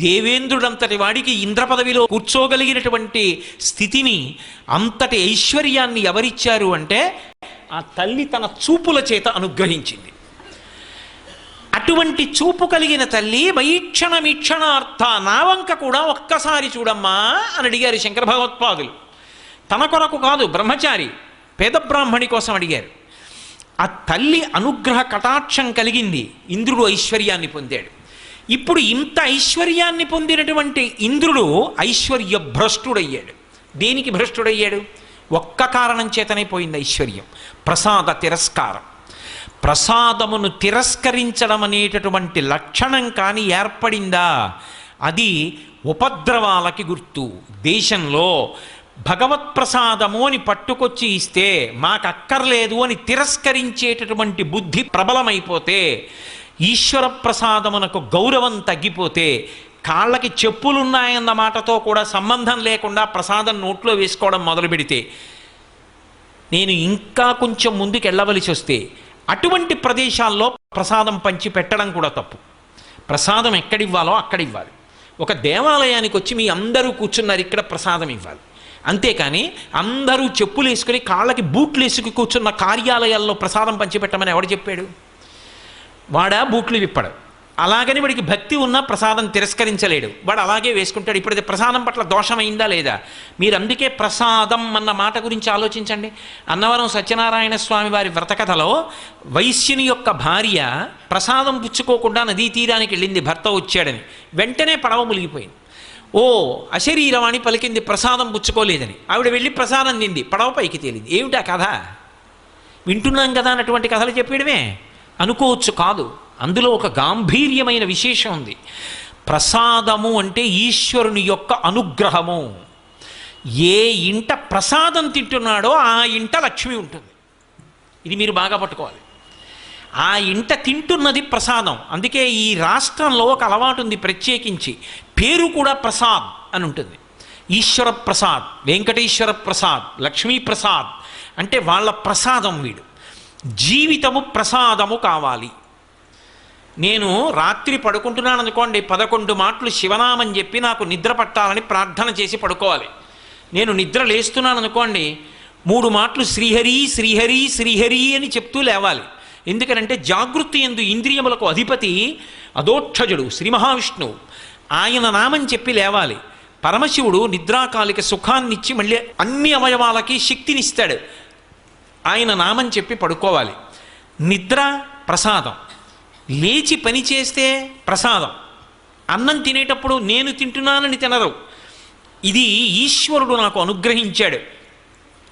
దేవేంద్రుడంతటి వాడికి ఇంద్ర పదవిలో కూర్చోగలిగినటువంటి స్థితిని, అంతటి ఐశ్వర్యాన్ని ఎవరిచ్చారు అంటే ఆ తల్లి తన చూపుల చేత అనుగ్రహించింది. అటువంటి చూపు కలిగిన తల్లి వైక్షణమీక్షణార్థ, నా వంక కూడా ఒక్కసారి చూడమ్మా అని అడిగారు శంకర భగవత్పాదులు. తన కొరకు కాదు, బ్రహ్మచారి పేద బ్రాహ్మణి కోసం అడిగారు. ఆ తల్లి అనుగ్రహ కటాక్షం కలిగింది, ఇంద్రుడు ఐశ్వర్యాన్ని పొందాడు. ఇప్పుడు ఇంత ఐశ్వర్యాన్ని పొందినటువంటి ఇంద్రుడు ఐశ్వర్య భ్రష్టుడయ్యాడు. దేనికి భ్రష్టుడయ్యాడు? ఒక్క కారణం చేతనే పోయింది ఐశ్వర్యం, ప్రసాద తిరస్కారం. ప్రసాదమును తిరస్కరించడం అనేటటువంటి లక్షణం కానీ ఏర్పడిందా, అది ఉపద్రవాలకి గుర్తు. దేశంలో భగవత్ప్రసాదము అని పట్టుకొచ్చి ఇస్తే మాకు అక్కర్లేదు అని తిరస్కరించేటటువంటి బుద్ధి ప్రబలమైపోతే, ఈశ్వర ప్రసాదమునకు గౌరవం తగ్గిపోతే, కాళ్ళకి చెప్పులున్నాయన్న మాటతో కూడా సంబంధం లేకుండా ప్రసాదం నోట్లో వేసుకోవడం మొదలు పెడితే, నేను ఇంకా కొంచెం ముందుకు వెళ్ళవలసి వస్తే అటువంటి ప్రదేశాల్లో ప్రసాదం పంచి పెట్టడం కూడా తప్పు. ప్రసాదం ఎక్కడివ్వాలో అక్కడివ్వాలి. ఒక దేవాలయానికి వచ్చి మీ అందరూ కూర్చున్నారు, ఇక్కడ ప్రసాదం ఇవ్వాలి. అంతేకాని అందరూ చెప్పులు వేసుకుని కాళ్ళకి బూట్లు వేసుకు కూర్చున్న కార్యాలయాల్లో ప్రసాదం పంచిపెట్టమని ఎవడు చెప్పాడు? వాడా బూట్లు విప్పడు. అలాగని వాడికి భక్తి ఉన్నా ప్రసాదం తిరస్కరించలేడు, వాడు అలాగే వేసుకుంటాడు. ఇప్పుడు అది ప్రసాదం పట్ల దోషమైందా లేదా? మీరు అందుకే ప్రసాదం అన్న మాట గురించి ఆలోచించండి. అన్నవరం సత్యనారాయణ స్వామి వారి వ్రతకథలో వైశ్యుని యొక్క భార్య ప్రసాదం పుచ్చుకోకుండా నదీ తీరానికి వెళ్ళింది, భర్త వచ్చాడని. వెంటనే పడవ మునిగిపోయింది. ఓ అశరీరవాణి పలికింది ప్రసాదం పుచ్చుకోలేదని. ఆవిడ వెళ్ళి ప్రసాదం తింది, పడవ పైకి తేలింది. ఏమిటా కథ? వింటున్నాం కదా అన్నటువంటి కథలు చెప్పేయడమే అనుకోవచ్చు. కాదు, అందులో ఒక గాంభీర్యమైన విశేషం ఉంది. ప్రసాదము అంటే ఈశ్వరుని యొక్క అనుగ్రహము. ఏ ఇంట ప్రసాదం తింటున్నాడో ఆ ఇంట లక్ష్మి ఉంటుంది. ఇది మీరు బాగా పట్టుకోవాలి. ఆ ఇంట తింటున్నది ప్రసాదం. అందుకే ఈ రాష్ట్రంలో ఒక అలవాటు ఉంది, ప్రత్యేకించి పేరు కూడా ప్రసాద్ అని ఉంటుంది. ఈశ్వర ప్రసాద్, వెంకటేశ్వర ప్రసాద్, లక్ష్మీ ప్రసాద్ అంటే వాళ్ళ ప్రసాదం వీడు. జీవితము ప్రసాదము కావాలి. నేను రాత్రి పడుకుంటున్నాను అనుకోండి, 11 మాటలు శివనామని చెప్పి నాకు నిద్ర పట్టాలని ప్రార్థన చేసి పడుకోవాలి. నేను నిద్ర లేస్తున్నాను అనుకోండి, 3 మాటలు శ్రీహరి శ్రీహరి శ్రీహరి అని చెప్తూ లేవాలి. ఎందుకనంటే జాగృతి యందు ఇంద్రియములకు అధిపతి అదోక్షజుడు శ్రీ మహావిష్ణువు, ఆయన నామం చెప్పి లేవాలి. పరమశివుడు నిద్రాకాలిక సుఖాన్నిచ్చి మళ్ళీ అన్ని అవయవాలకి శక్తినిస్తాడు, ఆయన నామం చెప్పి పడుకోవాలి. నిద్ర ప్రసాదం, లేచి పని చేస్తే ప్రసాదం. అన్నం తినేటప్పుడు నేను తింటున్నానని తినరు, ఇది ఈశ్వరుడు నాకు అనుగ్రహించాడు,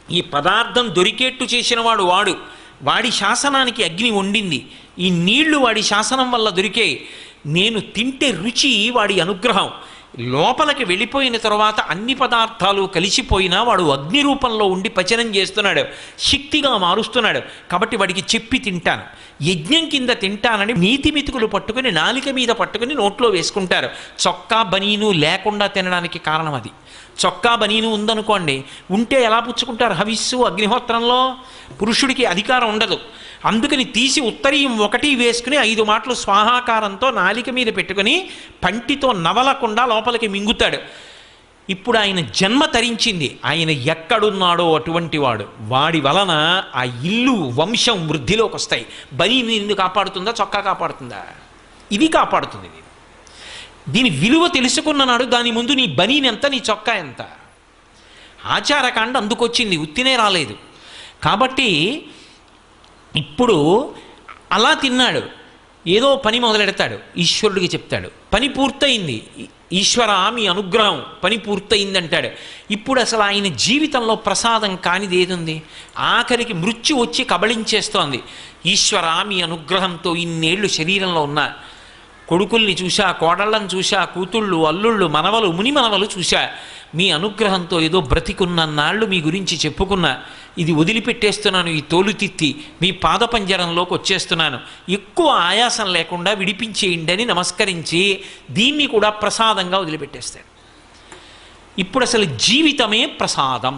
ఈ పదార్థం దొరికేట్టు చేసినవాడు వాడు, వాడి శాసనానికి అగ్ని వండింది, ఈ నీళ్లు వాడి శాసనం వల్ల దొరికే, నేను తింటే రుచి వాడి అనుగ్రహం. లోపలికి వెళ్ళిపోయిన తర్వాత అన్ని పదార్థాలు కలిసిపోయినా వాడు అగ్ని రూపంలో ఉండి పచనం చేస్తున్నాడు, శక్తిగా మారుస్తున్నాడు. కాబట్టి వాడికి చెప్పి తింటాను, యజ్ఞం కింద తింటానని నీతి మెతుకులు పట్టుకుని నాలిక మీద పట్టుకుని నోట్లో వేసుకుంటారు. చొక్కా బనీను లేకుండా తినడానికి కారణం అది. చొక్కా బనీను ఉందనుకోండి, ఉంటే ఎలా పుచ్చుకుంటారు హవిస్సు అగ్నిహోత్రంలో? పురుషుడికి అధికారం ఉండదు. అందుకని తీసి ఉత్తరీయం 1 వేసుకుని 5 మాటలు స్వాహాకారంతో నాలిక మీద పెట్టుకుని పంటితో నవలకుండా లోపలికి మింగుతాడు. ఇప్పుడు ఆయన జన్మ తరించింది, ఆయన ఎక్కడున్నాడో అటువంటి వాడు, వాడి వలన ఆ ఇల్లు వంశం వృద్ధిలోకి వస్తాయి. బని నిన్ను కాపాడుతుందా, చొక్కా కాపాడుతుందా? ఇది కాపాడుతుంది. దీని విలువ తెలుసుకున్న నాడు దాని ముందు నీ బనీని ఎంత, నీ చొక్కా ఎంత. ఆచారకాండ అందుకొచ్చింది, ఉత్తినే రాలేదు. కాబట్టి ఇప్పుడు అలా తిన్నాడు, ఏదో పని మొదలెడతాడు, ఈశ్వరుడికి చెప్తాడు, పని పూర్తయింది, ఈశ్వర మీ అనుగ్రహం పని పూర్తయింది అంటాడు. ఇప్పుడు అసలు ఆయన జీవితంలో ప్రసాదం కానిది ఏదుంది? ఆఖరికి మృత్యు వచ్చి కబళించేస్తోంది. ఈశ్వర మీ అనుగ్రహంతో ఇన్నేళ్ళు శరీరంలో ఉన్నా, కొడుకుల్ని చూశా, కోడళ్ళని చూశా, కూతుళ్ళు, అల్లుళ్ళు, మనవలు, ముని మనవలు చూశా, మీ అనుగ్రహంతో ఏదో బ్రతికున్నన్నాళ్ళు మీ గురించి చెప్పుకున్నా, ఇది వదిలిపెట్టేస్తున్నాను, ఈ తోలుతిత్తి మీ పాదపంజరంలోకి వచ్చేస్తున్నాను, ఎక్కువ ఆయాసం లేకుండా విడిపించేయండి అని నమస్కరించి దీన్ని కూడా ప్రసాదంగా వదిలిపెట్టేస్తాడు. ఇప్పుడు అసలు జీవితమే ప్రసాదం.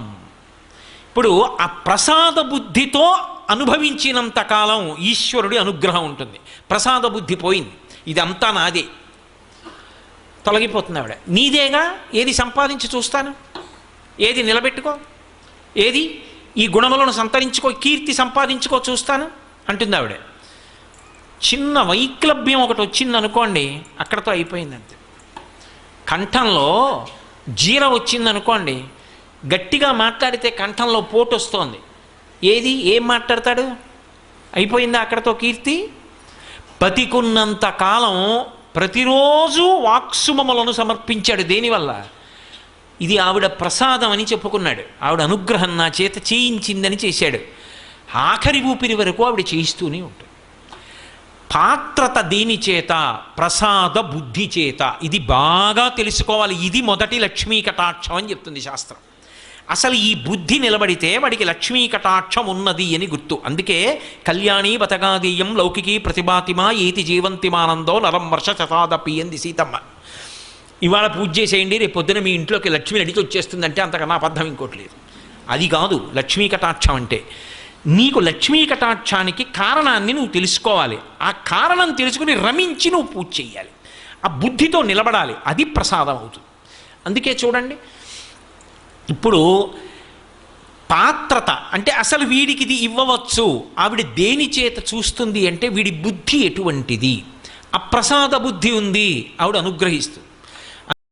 ఇప్పుడు ఆ ప్రసాద బుద్ధితో అనుభవించినంత కాలం ఈశ్వరుడి అనుగ్రహం ఉంటుంది. ప్రసాద బుద్ధి పోయింది, ఇదంతా నాదే, తొలగిపోతుంది. ఆవిడ నీదేగా, ఏది సంపాదించి చూస్తాను, ఏది నిలబెట్టుకో, ఏది ఈ గుణములను సంతరించుకో, కీర్తి సంపాదించుకో చూస్తాను అంటుంది ఆవిడ. చిన్న వైక్లభ్యం ఒకటి వచ్చిందనుకోండి, అక్కడతో అయిపోయిందంతే. కంఠంలో జీర వచ్చిందనుకోండి, గట్టిగా మాట్లాడితే కంఠంలో పోటు వస్తోంది, ఏది ఏం మాట్లాడతాడు, అయిపోయిందా అక్కడతో కీర్తి. బతికున్నంత కాలం ప్రతిరోజు వాక్సుమములను సమర్పించాడు. దేనివల్ల? ఇది ఆవిడ ప్రసాదం అని చెప్పుకున్నాడు, ఆవిడ అనుగ్రహం నా చేత చేయించిందని చేశాడు. ఆఖరి ఊపిరి వరకు ఆవిడ చేయిస్తూనే ఉంటుంది. పాత్రత దేని చేత? ప్రసాద బుద్ధి చేత. ఇది బాగా తెలుసుకోవాలి. ఇది మొదటి లక్ష్మీ కటాక్షం అని చెప్తుంది శాస్త్రం. అసలు ఈ బుద్ధి నిలబడితే వాడికి లక్ష్మీ కటాక్షం ఉన్నది అని గుర్తు. అందుకే కళ్యాణీ బతగాదీయం లౌకికీ ప్రతిభాతిమా ఏతి జీవంతిమానందో నరం వర్ష శతాదపి అంది సీతమ్మ. ఇవాళ పూజ చేసేయండి, రేపు పొద్దున మీ ఇంట్లోకి లక్ష్మి నడిచి వచ్చేస్తుందంటే అంతకన్నా అబద్ధం ఇంకోటి లేదు. అది కాదు లక్ష్మీ కటాక్షం అంటే. నీకు లక్ష్మీ కటాక్షానికి కారణాన్ని నువ్వు తెలుసుకోవాలి, ఆ కారణం తెలుసుకుని రమించి నువ్వు పూజ చేయాలి, ఆ బుద్ధితో నిలబడాలి, అది ప్రసాదం అవుతుంది. అందుకే చూడండి, ఇప్పుడు పాత్రత అంటే అసలు వీడికి ఇది ఇవ్వవచ్చు, ఆవిడ దేని చేత చూస్తుంది అంటే వీడి బుద్ధి ఎటువంటిది, ఆ ప్రసాద బుద్ధి ఉంది, ఆవిడ అనుగ్రహిస్తుంది.